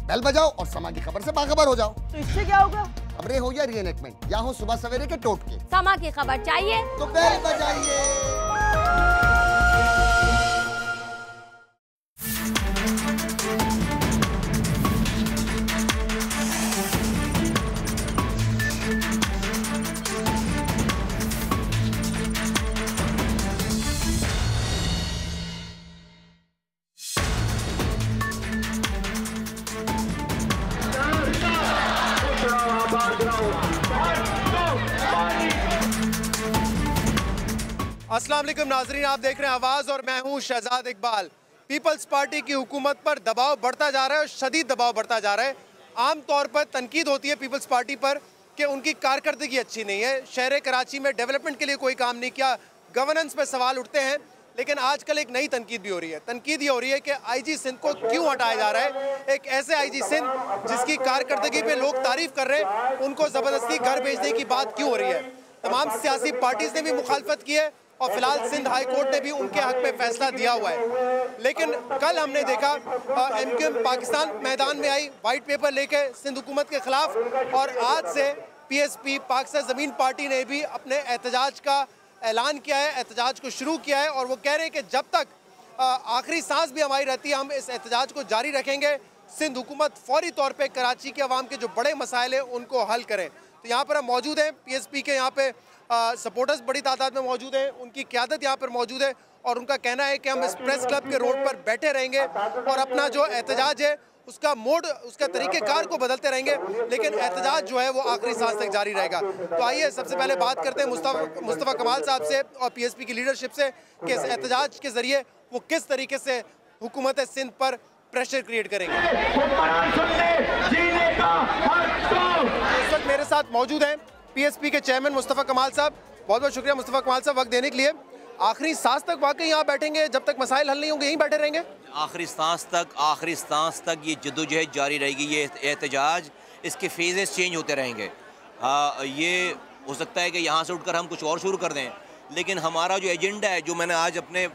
Bell बजाओ और समा की खबर से बाखबर हो जाओ। तो इससे क्या होगा? खबरें हो या रीएनेक्टमेंट, या हो सुबह सवेरे के टोटके, समा की खबर चाहिए तो बेल बजाइए। अस्सलाम वालेकुम नाजरीन, आप देख रहे हैं आवाज़ और मैं हूं शहजाद इकबाल। पीपल्स पार्टी की हुकूमत पर दबाव बढ़ता जा रहा है और शदीद दबाव बढ़ता जा रहा है। आम तौर पर तनकीद होती है पीपल्स पार्टी पर कि उनकी कारकर्दगी अच्छी नहीं है, शहर कराची में डेवलपमेंट के लिए कोई काम नहीं किया, गवर्नेंस पे सवाल उठते हैं। लेकिन आजकल एक नई तनकीद भी हो रही है। तनकीद ये हो रही है कि आईजी सिंध को क्यों हटाया जा रहा है। एक ऐसे आईजी सिंध जिसकी कारकर्दगी पे लोग तारीफ कर रहे हैं, उनको ज़बरदस्ती घर भेजने की बात क्यों हो रही है। तमाम सियासी पार्टीज ने भी मुखालफत की है और फिलहाल सिंध हाई कोर्ट ने भी उनके हक में फैसला दिया हुआ है। लेकिन कल हमने देखा एमक्यूएम पाकिस्तान मैदान में आई वाइट पेपर लेके सिंध हुकूमत के खिलाफ, और आज से पीएसपी पाकिस्तान ज़मीन पार्टी ने भी अपने एहतजाज का ऐलान किया है, एहतजाज को शुरू किया है। और वो कह रहे हैं कि जब तक आखिरी सांस भी हमारी रहती है हम इस एहतजाज को जारी रखेंगे। सिंध हुकूमत फौरी तौर पे कराची के अवाम के जो बड़े मसाइल हैं उनको हल करें। तो यहाँ पर हम मौजूद हैं, पीएसपी के यहाँ पे सपोर्टर्स बड़ी तादाद में मौजूद हैं, उनकी क़यादत यहाँ पर मौजूद है और उनका कहना है कि हम इस प्रेस क्लब के रोड पर बैठे रहेंगे और अपना जो एहतजाज है उसका मोड, उसका तरीक़ेकार को बदलते रहेंगे, लेकिन एहतजाज जो है वो आखिरी सांस तक जारी रहेगा। तो आइए सबसे पहले बात करते हैं मुस्तफ़ा कमाल साहब से और पीएसपी की लीडरशिप से कि इस एहतजाज के ज़रिए वो किस तरीके से हुकूमत सिंध पर प्रेशर क्रिएट करेंगे। इस वक्त मेरे साथ मौजूद हैं पीएसपी के चेयरमैन मुस्तफ़ा कमाल साहब। बहुत बहुत शुक्रिया मुस्तफ़ा कमाल साहब वक्त देने के लिए। आखिरी सांस तक वाकई यहाँ बैठेंगे, जब तक मसाइल हल नहीं होंगे यहीं बैठे रहेंगे? आखिरी सांस तक ये जद्दोजहद जारी रहेगी, ये एहतजाज, इसके फेजेस चेंज होते रहेंगे। ये हो सकता है कि यहाँ से उठकर हम कुछ और शुरू कर दें, लेकिन हमारा जो एजेंडा है, जो मैंने आज अपने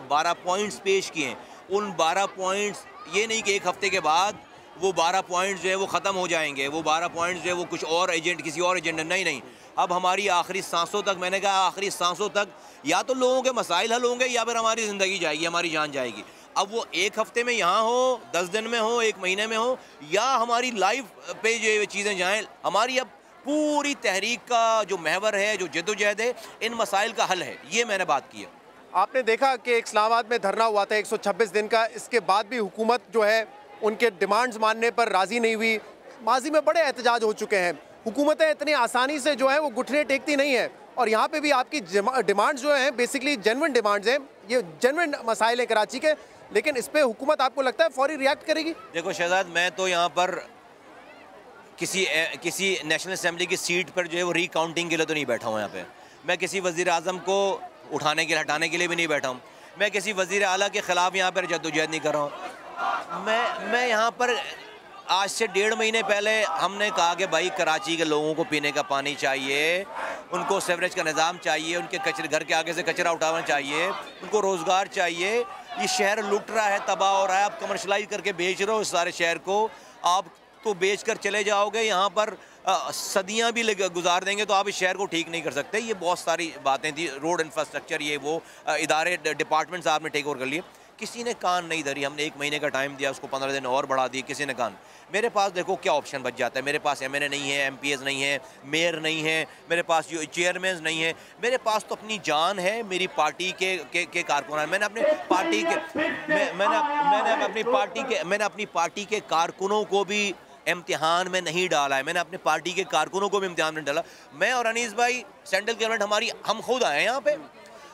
12 पॉइंट्स पेश किए हैं, उन 12 पॉइंट्स ये नहीं कि एक हफ्ते के बाद वो 12 पॉइंट्स जो है वो ख़त्म हो जाएंगे, वो 12 पॉइंट्स जो है वो कुछ और किसी और एजेंडा नहीं। अब हमारी आखिरी सांसों तक, मैंने कहा आखिरी सांसों तक या तो लोगों के मसाइल हल होंगे या फिर हमारी ज़िंदगी जाएगी, हमारी जान जाएगी। अब वो एक हफ्ते में यहाँ हो, 10 दिन में हो, 1 महीने में हो, या हमारी लाइफ पे जो चीज़ें जाएँ। हमारी अब पूरी तहरीक का जो महवर है, जो जद्दोजहद है, इन मसाइल का हल है, ये मैंने बात की है। आपने देखा कि इस्लामाबाद में धरना हुआ था 126 दिन का, इसके बाद भी हुकूमत जो है उनके डिमांड्स मानने पर राज़ी नहीं हुई। माजी में बड़े एहतजाज हो चुके हैं, हुकूमतें इतनी आसानी से जो है वो घुटने टेकती नहीं है, और यहाँ पे भी आपकी डिमांड्स जो हैं बेसिकली जेन्युइन डिमांड्स हैं, ये जेन्युइन मसाइल हैं कराची के, लेकिन इस पर हुकूमत आपको लगता है फौरी रिएक्ट करेगी? देखो शहजाद, मैं तो यहाँ पर किसी नेशनल असम्बली की सीट पर जो है वो रिकाउंटिंग के लिए तो नहीं बैठा हूँ। यहाँ पे मैं किसी वज़ीर आज़म को उठाने के लिए, हटाने के लिए भी नहीं बैठा हूँ। मैं किसी वज़ीर आला के ख़िलाफ़ यहाँ पर जद्दोजहद नहीं कर रहा हूँ। मैं यहाँ पर आज से 1.5 महीने पहले हमने कहा कि भाई कराची के लोगों को पीने का पानी चाहिए, उनको सीवरेज का निज़ाम चाहिए, उनके कचरे, घर के आगे से कचरा उठाना चाहिए, उनको रोज़गार चाहिए। ये शहर लुट रहा है, तबाह हो रहा है, आप कमर्शलाइज करके बेच रहे हो इस सारे शहर को। आप तो बेच कर चले जाओगे, यहाँ पर सदियाँ भी गुजार देंगे तो आप इस शहर को ठीक नहीं कर सकते। ये बहुत सारी बातें थी, रोड इंफ्रास्ट्रक्चर, ये वो इदारे, डिपार्टमेंट्स आपने टेक ओवर कर लिए, किसी ने कान नहीं धरी। हमने 1 महीने का टाइम दिया, उसको 15 दिन और बढ़ा दिए, किसी ने कान। मेरे पास देखो क्या ऑप्शन बच जाता है, मेरे पास MNA नहीं है, MPs नहीं है, मेयर नहीं है, मेरे पास जो चेयरमैन नहीं है, मेरे पास तो अपनी जान है, मेरी पार्टी के कारकुनान। मैंने अपनी पार्टी के कारकुनों को भी इम्तिहान में नहीं डाला है, मैंने अपने पार्टी के कारकुनों को भी इम्तिहान में डाला। मैं और अनीस भाई, सेंट्रल गवर्नमेंट हमारी, हम खुद आए यहाँ पे,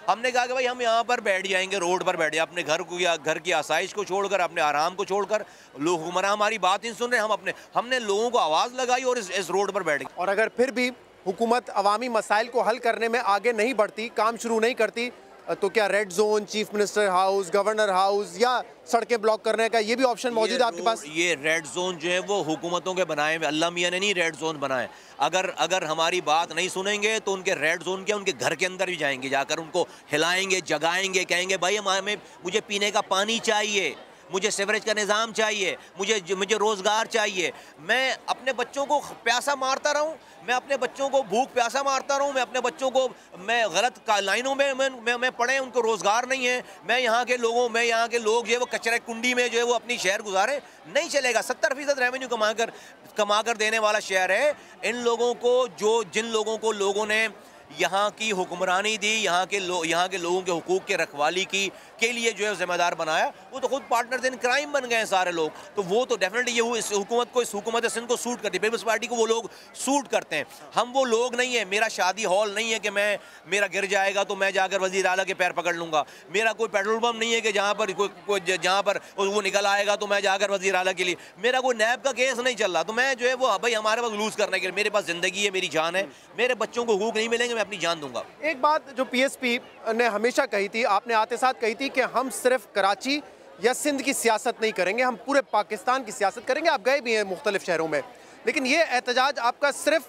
हमने कहा कि भाई हम यहाँ पर बैठ जाएंगे, रोड पर बैठ जाए, अपने घर को या घर की आसाइश को छोड़कर, अपने आराम को छोड़कर। लोग हुक्मरान हमारी बात नहीं सुन रहे, हमने लोगों को आवाज़ लगाई और इस रोड पर बैठ गए। और अगर फिर भी हुकूमत अवामी मसाइल को हल करने में आगे नहीं बढ़ती, काम शुरू नहीं करती, तो क्या red zone, chief minister house, governor house या सड़कें ब्लॉक करने का ये भी ऑप्शन मौजूद है आपके पास? ये रेड जोन जो है वो हुकूमतों के बनाए हुए, अल्लाह मियाँ ने नहीं रेड जोन बनाए। अगर हमारी बात नहीं सुनेंगे तो उनके रेड जोन के उनके घर के अंदर भी जाएंगे, जाकर उनको हिलाएंगे, जगाएंगे, कहेंगे भाई मुझे पीने का पानी चाहिए, मुझे सीवरेज का निज़ाम चाहिए, मुझे रोज़गार चाहिए। मैं अपने बच्चों को प्यासा मारता रहूं, मैं अपने बच्चों को भूख प्यासा मारता रहूं, मैं अपने बच्चों को मैं गलत लाइनों में पढ़ें, उनको रोज़गार नहीं है, मैं यहाँ के लोग जो है वो कचरे कुंडी में जो है वो अपनी शहर गुजारें, नहीं चलेगा। 70% रेवेन्यू कमाकर देने वाला शहर है। इन लोगों को जिन लोगों को लोगों ने यहाँ की हुक्मरानी दी, यहाँ के लोगों के हुकूक के रखवाली के लिए जो है जिम्मेदार बनाया, वो तो खुद पार्टनर्स इन क्राइम बन गए हैं सारे लोग। तो वो तो डेफिनेटली ये इस हुकूमत सिंध को सूट करती है, पीपल्स पार्टी को वो लोग सूट करते हैं। हम वो लोग नहीं है, मेरा शादी हॉल नहीं है कि मेरा गिर जाएगा तो मैं जाकर वज़ीर आला के पैर पकड़ लूँगा। मेरा कोई पेट्रोल पंप नहीं है कि जहाँ पर वो निकल आएगा तो मैं जाकर वज़ीर आला के लिए, मेरा कोई नैब का केस नहीं चल रहा तो मैं जो है वो भाई हमारे पास लूज़ करने के लिए, मेरे पास ज़िंदगी है, मेरी जान है, मेरे बच्चों को हुकूक नहीं मिलेंगे, मैं अपनी जान दूंगा। एक बात जो पीएसपी ने हमेशा कही थी, आपने आते साथ कही थी कि हम सिर्फ कराची या सिंध की सियासत नहीं करेंगे, हम पूरे पाकिस्तान की सियासत करेंगे। आप गए भी हैं मुख्तलिफ शहरों में, लेकिन ये एहतजाज आपका सिर्फ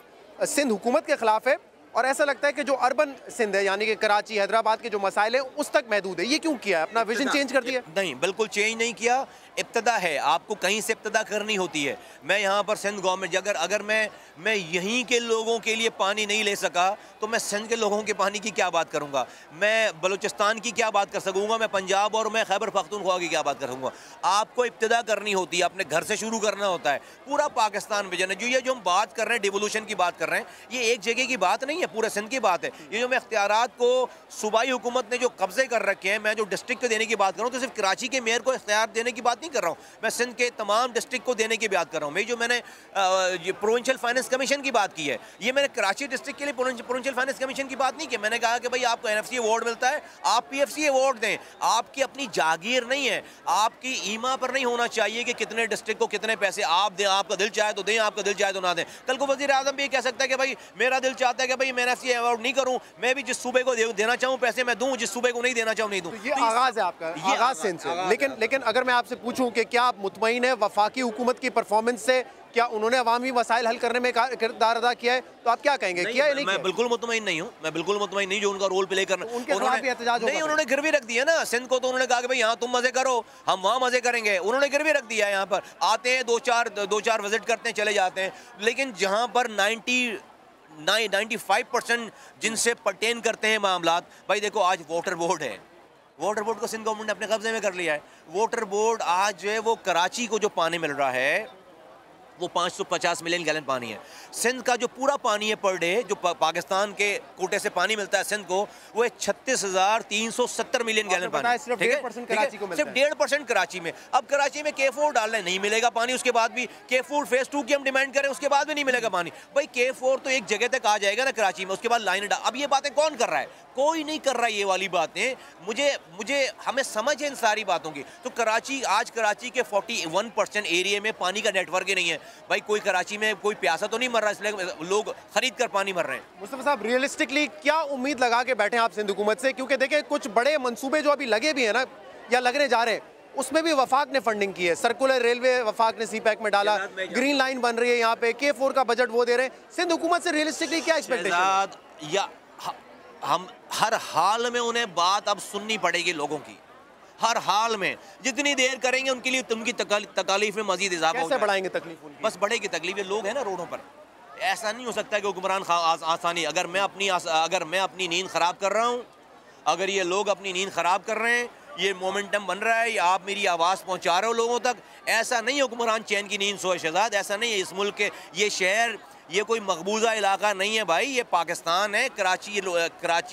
सिंध हुकूमत के खिलाफ है और ऐसा लगता है कि जो अर्बन सिंध है यानी कि कराची हैदराबाद के जो मसाइल हैं उस तक महदूद है। ये क्यों किया है? अपना विजन चेंज कर दिया? नहीं, बिल्कुल चेंज नहीं किया। इब्तदा है, आपको कहीं से इब्तदा करनी होती है। मैं यहाँ पर सिंध गवर्नमेंट अगर मैं यहीं के लोगों के लिए पानी नहीं ले सका तो मैं सिंध के लोगों के पानी की क्या बात करूँगा? मैं बलूचिस्तान की क्या बात कर सकूँगा? मैं पंजाब और मैं खैबर पख्तूनख्वा की क्या बात करूँगा? आपको इब्तदा करनी होती है, अपने घर से शुरू करना होता है। पूरा पाकिस्तान विजन है। जो हम बात कर रहे हैं, डिवोल्यूशन की बात कर रहे हैं, ये एक जगह की बात नहीं है, पूरे सिंध की बात है। ये जो मैं इख्तियारात को सूबाई हुकूमत ने जो कब्जे कर रखे हैं, मैं जो डिस्ट्रिक्ट को देने की बात कर रहा हूँ तो सिर्फ कराची के मेयर को इख्तियार देने की बात नहीं कर रहा हूँ, मैं सिंध के तमाम डिस्ट्रिक्ट को देने की बात कर रहा हूँ। मैंने प्रोविंशियल फाइनेंस कमीशन की बात की है, ये मैंने कराची डिस्ट्रिक्ट के लिए प्रोविंशियल फाइनेंस कमीशन की बात नहीं की। मैंने कहा कि भाई आपको NFC अवार्ड मिलता है, आप PFC अवार्ड दें। आपकी अपनी जागीर नहीं है, आपकी ईमा पर नहीं होना चाहिए कि कितने डिस्ट्रिक्ट को कितने पैसे आप दें। आपका दिल चाहे तो दें, आपका दिल चाहे तो ना दें। कल को वज़ीर आज़म भी कह सकता है कि भाई मेरा दिल चाहता है कि भाई मैं NFC अवार्ड नहीं करूँ, मैं भी जिस सूबे को देना चाहूँ पैसे मैं दूँ, जिस सूबे को नहीं देना चाहूँ नहीं दूँ। ये आगाज़ है आपका, आगाज़ सिंध से। लेकिन अगर मैं आपसे पूछूं कि क्या आप मुतमईन है वफाकी हुकूमत की परफॉर्मेंस से? क्या उन्होंने अवामी मसाइल हल करने में किरदार अदा किया है? तो आप क्या कहेंगे, किया है नहीं? मैं बिल्कुल मुतमईन नहीं हूँ, मैं बिल्कुल मुतमईन नहीं जो उनका रोल प्ले करना। उन्होंने गिरवी रख दिया ना सिंध को, तो उन्होंने कहा कि भाई यहाँ तुम मजे करो, हम वहाँ मजे करेंगे। उन्होंने गिरवी रख दिया। यहाँ पर आते हैं, दो चार विजिट करते हैं, चले जाते हैं। लेकिन जहाँ पर 95% जिनसे पर्टेन करते हैं मामलात, भाई देखो आज वाटर बोर्ड है, वाटर बोर्ड को सिंध गवर्नमेंट ने अपने कब्जे में कर लिया है। वाटर बोर्ड आज जो है वो कराची को जो पानी मिल रहा है वो 550 मिलियन गैलन पानी है। सिंध का जो पूरा पानी है पर डे, जो पाकिस्तान के कोटे से पानी मिलता है सिंध को, वो है 36,370 मिलियन गैलन पानी। सिर्फ 1.5% कराची में। अब कराची में K4 डालने नहीं मिलेगा पानी, उसके बाद भी K4 फेज 2 की हम डिमांड करें, उसके बाद भी नहीं मिलेगा पानी। भाई K4 तो एक जगह तक आ जाएगा ना कराची में, उसके बाद लाइन। अब ये बातें कौन कर रहा है? कोई नहीं कर रहा ये वाली बातें। हमें समझ है इन सारी बातों की। तो आज कराची के 41% एरिया में पानी का नेटवर्क ही नहीं है। भाई कोई कराची में कोई प्यासा तो नहीं मर रहा, इसलिए लोग खरीद कर पानी मर रहे हैं। मुस्तफा साहब, रियलिस्टिकली क्या उम्मीद लगा के बैठे हैं आप सिंध हुकूमत से? क्योंकि देखिए कुछ बड़े मंसूबे जो अभी लगे भी हैं ना या लगने जा रहे हैं, उसमें भी वफाक ने फंडिंग की है। सर्कुलर रेलवे वफाक ने CPEC में डाला, ग्रीन लाइन बन रही है यहाँ पे, K4 का बजट वो दे रहे हैं। सिंध हुकूमत से रियलिस्टिकली क्या एक्सपेक्टेशन? या हम हर हाल में उन्हें बात अब सुननी पड़ेगी लोगों की, हर हाल में। जितनी देर करेंगे उनके लिए उनकी तकालीफ में मजीद इजाफा होगा। कैसे बढ़ाएंगे तकलीफ उनकी? बस बढ़ेगी तकलीफ। लोग हैं ना रोडों पर, ऐसा नहीं हो सकता कि हुक्मरान आसानी। अगर मैं अपनी नींद ख़राब कर रहा हूँ, अगर ये लोग अपनी नींद ख़राब कर रहे हैं, ये मोमेंटम बन रहा है, या आप मेरी आवाज़ पहुँचा रहे हो लोगों तक, ऐसा नहीं हुक्मरान चैन की नींद सोए शहजाद, ऐसा नहीं है। इस मुल्क के ये शहर, ये कोई मकबूजा इलाका नहीं है भाई, ये पाकिस्तान है, कराची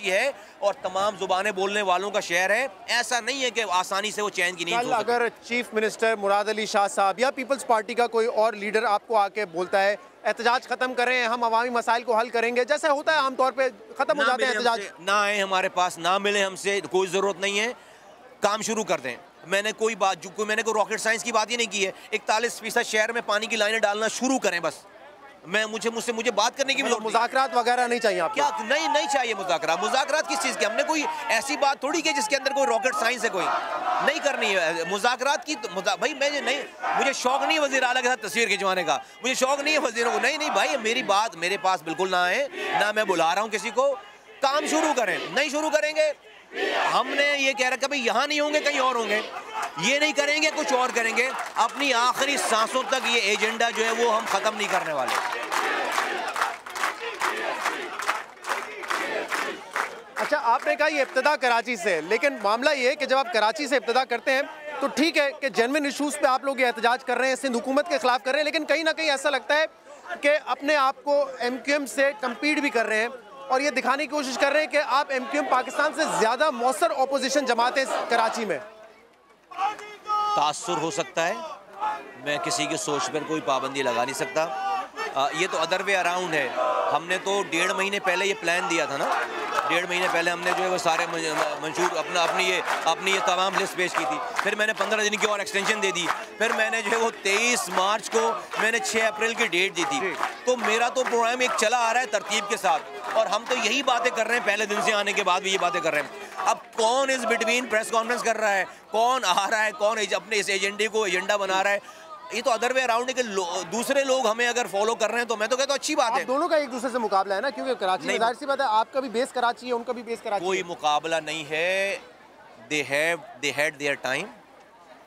है और तमाम ज़ुबानें बोलने वालों का शहर है। ऐसा नहीं है कि आसानी से वो चैन की नींद सो सकते। अगर चीफ मिनिस्टर मुराद अली शाह साहब या पीपल्स पार्टी का कोई और लीडर आपको आके बोलता है एहतजाज खत्म करें, हम अवामी मसाइल को हल करेंगे, जैसे होता है आमतौर पर खत्म हो जाते हैं एहतजाज, ना आए हमारे पास, ना मिले हमसे, कोई ज़रूरत नहीं है, काम शुरू कर दें। मैंने कोई रॉकेट साइंस की बात ही नहीं की है। 41% शहर में पानी की लाइनें डालना शुरू करें बस। मुझे बात करने की भी मुज़ाकरात वगैरह नहीं चाहिए आपको? क्या नहीं चाहिए मुज़ाकरात किस चीज़ की? हमने कोई ऐसी बात थोड़ी की जिसके अंदर कोई रॉकेट साइंस है, कोई नहीं करनी है मुज़ाकरात की। भाई मुझे शौक नहीं है वज़ीर आला के साथ तस्वीर खिंचवाने का, मुझे शौक नहीं है वज़ीरों को। नहीं भाई, मेरी बात मेरे पास बिल्कुल ना है, ना मैं बुला रहा हूँ किसी को। काम शुरू करें, नहीं शुरू करेंगे हमने ये कह रखा भाई यहाँ नहीं होंगे, कहीं और होंगे, ये नहीं करेंगे, कुछ और करेंगे। अपनी आखिरी सांसों तक ये एजेंडा जो है वो हम ख़त्म नहीं करने वाले। अच्छा, आपने कहा ये इब्तिदा कराची से, लेकिन मामला ये है कि जब आप कराची से इब्तिदा करते हैं तो ठीक है कि जेन्युइन इशूज़ पे आप लोग ये एहतजाज कर रहे हैं, सिंध हुकूमत के खिलाफ कर रहे हैं, लेकिन कहीं ना कहीं ऐसा लगता है कि अपने आप को MQM से कम्पीट भी कर रहे हैं और ये दिखाने की कोशिश कर रहे हैं कि आप MQM पाकिस्तान से ज़्यादा मौसर अपोजिशन जमात है कराची में। तासुर हो सकता है, मैं किसी की सोच पर कोई पाबंदी लगा नहीं सकता। ये तो अदर वे अराउंड है। हमने तो 1.5 महीने पहले ये प्लान दिया था ना, 1.5 महीने पहले हमने जो है वो सारे मंशूर अपनी ये तमाम लिस्ट पेश की थी। फिर मैंने 15 दिन की और एक्सटेंशन दे दी। फिर मैंने जो है वो 23 मार्च को मैंने 6 अप्रैल की डेट दी थी। तो मेरा तो प्रोग्राम एक चला आ रहा है तरतीब के साथ, और हम तो यही बातें कर रहे हैं, पहले दिन से आने के बाद भी ये बातें कर रहे हैं। अब कौन इस बिटवीन प्रेस कॉन्फ्रेंस कर रहा है, कौन आ रहा है, कौन अपने इस एजेंडे को एजेंडा बना रहा है, ये तो अदर वे अराउंड है कि दूसरे लोग हमें अगर फॉलो कर रहे हैं तो मैं तो कहता हूँ अच्छी बात है। दोनों का एक दूसरे से मुकाबला है ना, क्योंकि कराची में जाहिर सी बात है आपका भी बेस कराची है, उनका भी बेस कराची है। कोई मुकाबला नहीं है। They had their time.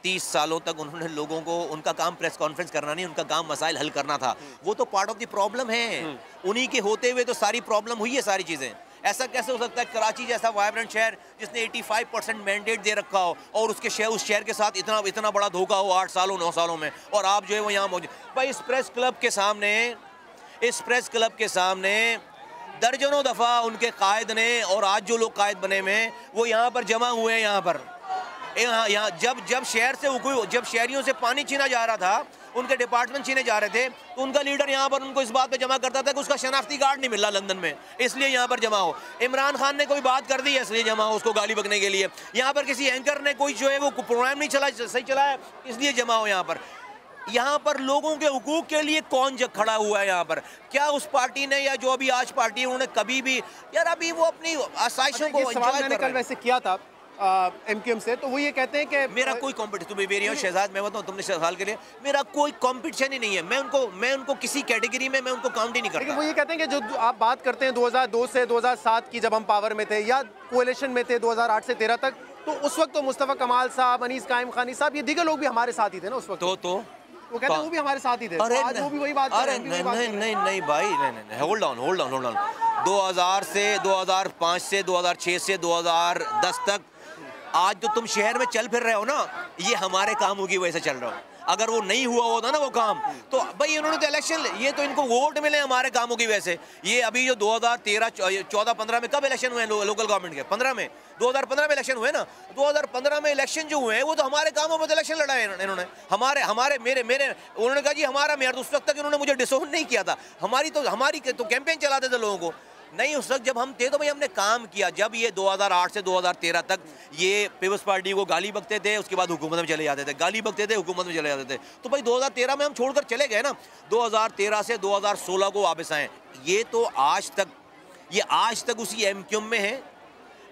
30 सालों तक उन्होंने लोगों को, उनका काम प्रेस कॉन्फ्रेंस करना नहीं, उनका काम मसाइल हल करना था। वो तो पार्ट ऑफ द प्रॉब्लम है। उन्हीं के होते हुए तो सारी प्रॉब्लम हुई है, सारी चीज़ें। ऐसा कैसे हो सकता है कराची जैसा वाइब्रेंट शहर जिसने 85% मैंडेट दे रखा हो और उस शहर के साथ इतना बड़ा धोखा हो 8 सालों 9 सालों में, और आप जो है वो यहाँ मौजूद। भाई इस प्रेस क्लब के सामने दर्जनों दफ़ा उनके कायद ने, और आज जो लोग कायद बने हुए हैं वो यहाँ पर जमा हुए हैं। यहाँ जब शहरियों से पानी छीना जा रहा था, उनके डिपार्टमेंट छीने जा रहे थे, तो उनका लीडर यहाँ पर उनको इस बात पे जमा करता था कि उसका शनाख्ती कार्ड नहीं मिल रहा लंदन में, इसलिए यहाँ पर जमा हो। इमरान खान ने कोई बात कर दी है इसलिए जमा हो, उसको गाली बकने के लिए। यहाँ पर किसी एंकर ने कोई जो है वो प्रोग्राम नहीं सही चलाया, इसलिए जमा हो। यहाँ पर लोगों के हुकूक के लिए कौन खड़ा हुआ है यहाँ पर? क्या उस पार्टी ने, या जो अभी आज पार्टी है, उन्होंने कभी भी, यार अभी वो अपनी आसाइशों को एंजॉय कर रहे हैं। वैसे किया था MQM से, तो वो ये कहते हैं कि मेरा कोई कंपटीशन, तुम्हें मेरी और शहजाद, मैं बताऊं तुमने सवाल के लिए, मेरा कोई कंपटीशन ही नहीं है। मैं उनको किसी कैटेगरी में मैं उनको काउंट ही नहीं करता। लेकिन वो ये कहते हैं कि जो आप बात करते हैं 2002 से 2007 की, जब हम पावर में थे या कोएलिशन में थे 2008 से 13 तक, तो उस वक्त तो मुस्तफ़ा कमाल साहब, अनीस कायम खानी साहब, ये दीगर लोग भी हमारे साथ ही थे ना उस वक्त। तो वो कहते हैं वो भी हमारे साथ ही थे। आज वो भी वही बात कर रहे हैं। नहीं भाई, नहीं, होल्ड ऑन। 2000 से 2005 से 2006 से 2010 तक आज जो तुम शहर में चल फिर रहे हो ना, ये हमारे कामों की वजह से चल रहा हो। अगर वो नहीं हुआ होता ना वो काम, तो भाई उन्होंने तो इलेक्शन, ये तो इनको वोट मिले हमारे कामों की वजह से। ये अभी जो 2013, 14, 15 में कब इलेक्शन हुए हैं लोकल गवर्नमेंट के? 15 में, 2015 में इलेक्शन हुए ना। 2015 में इलेक्शन जो हुए हैं वो तो हमारे कामों में तो इलेक्शन लड़ाए इन्होंने। हमारे मेरे उन्होंने कहा जी हमारा मेयर, उस वक्त तक इन्होंने मुझे डिसोन नहीं किया था। हमारी तो कैंपेन चलाते थे लोगों को। नहीं, उस वक्त जब हम थे तो भाई हमने काम किया। जब ये 2008 से 2013 तक ये पीपल्स पार्टी को गाली बकते थे, उसके बाद हुकूमत में चले जाते थे, गाली बकते थे, हुकूमत में चले जाते थे। तो भाई 2013 में हम छोड़कर चले गए ना। 2013 से 2016 को वापस आए। ये तो आज तक उसी MQM में है।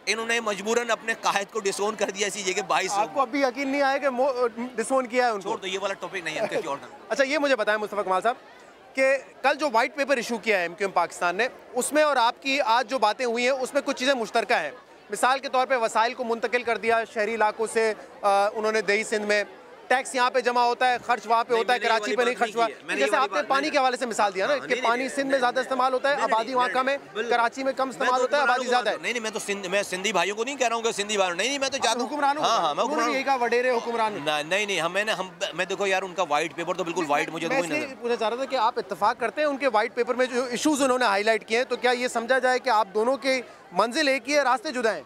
इन्होंने मजबूरन अपने कायद को डिसोन कर दिया इसी जगह 22। आपको अभी यकीन नहीं आया कि डिसोन किया है उनको? तो ये वाला टॉपिक नहीं है। अच्छा, ये मुझे बताएं मुस्तफ़ा कमाल साहब कि कल जो वाइट पेपर इशू किया है MQM पाकिस्तान ने, उसमें और आपकी आज जो बातें हुई हैं उसमें कुछ चीज़ें मुश्तरका हैं। मिसाल के तौर पे वसाइल को मुंतकिल कर दिया शहरी इलाकों से, उन्होंने दही सिंध में टैक्स यहाँ पे जमा होता है, खर्च वहाँ पे होता है, कराची पे नहीं खर्च हुआ। जैसे आपने पानी के हवाले से मिसाल दिया ना कि पानी सिंध में ज़्यादा इस्तेमाल होता है, आबादी वहाँ कम है, कराची में कम इस्तेमाल होता है, आबादी ज़्यादा है। नहीं, मैं सिंधी भाइयों को नहीं कह रहा हूँ कि सिंधी भाई, नहीं, मैं तो चाहता हूँ हुक्मरान। हाँ, मैं हुक्मरान, यही कहा वडेरे हुक्मरान। नहीं, मैं देखो यार, उनका वाइट पेपर तो बिल्कुल वाइट मुझे पूछना चाह रहा था कि आप इत्तेफाक करते हैं उनके वाइट पेपर में जो इशूज उन्होंने हाईलाइट किए हैं, तो क्या ये समझा जाए कि आप दोनों के मंजिल एक ही है, रास्ते जुदा हैं?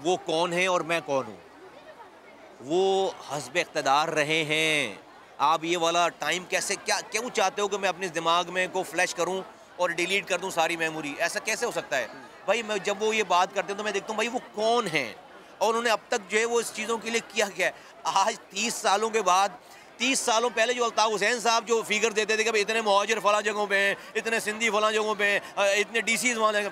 वो कौन है और मैं कौन हूँ? वो हस्ब इक़्तिदार रहे हैं। आप ये वाला टाइम कैसे, क्यों चाहते हो कि मैं अपने दिमाग में को फ्लैश करूं और डिलीट कर दूं सारी मेमोरी? ऐसा कैसे हो सकता है भाई? मैं जब वो ये बात करते हैं तो मैं देखता हूँ भाई वो कौन है और उन्होंने अब तक जो है वो इस चीज़ों के लिए किया क्या है। आज 30 सालों के बाद, 30 सालों पहले जो अल्ताफ़ हुसैन साहब जो फिगर देते थे कि भाई इतने मुहाजिर फला जगहों पे हैं, इतने सिंधी फला जगहों पे हैं, इतने DCs वहाँ जगह,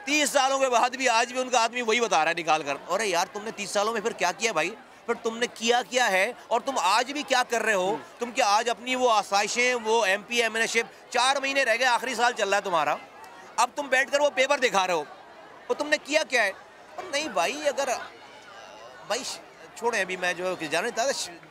30 सालों के बाद भी आज भी उनका आदमी वही बता रहा है निकाल कर। अरे यार, तुमने 30 सालों में फिर क्या किया भाई? पर तुमने किया क्या है और तुम आज भी क्या कर रहे हो? तुम क्या आज अपनी वो आसाइशें, वो MP MNA शिप, 4 महीने रह गए, आखिरी साल चल रहा है तुम्हारा, अब तुम बैठकर वो पेपर दिखा रहे हो और तुमने किया क्या है? और नहीं भाई, अगर भाई छोड़ें, अभी मैं जो जाने था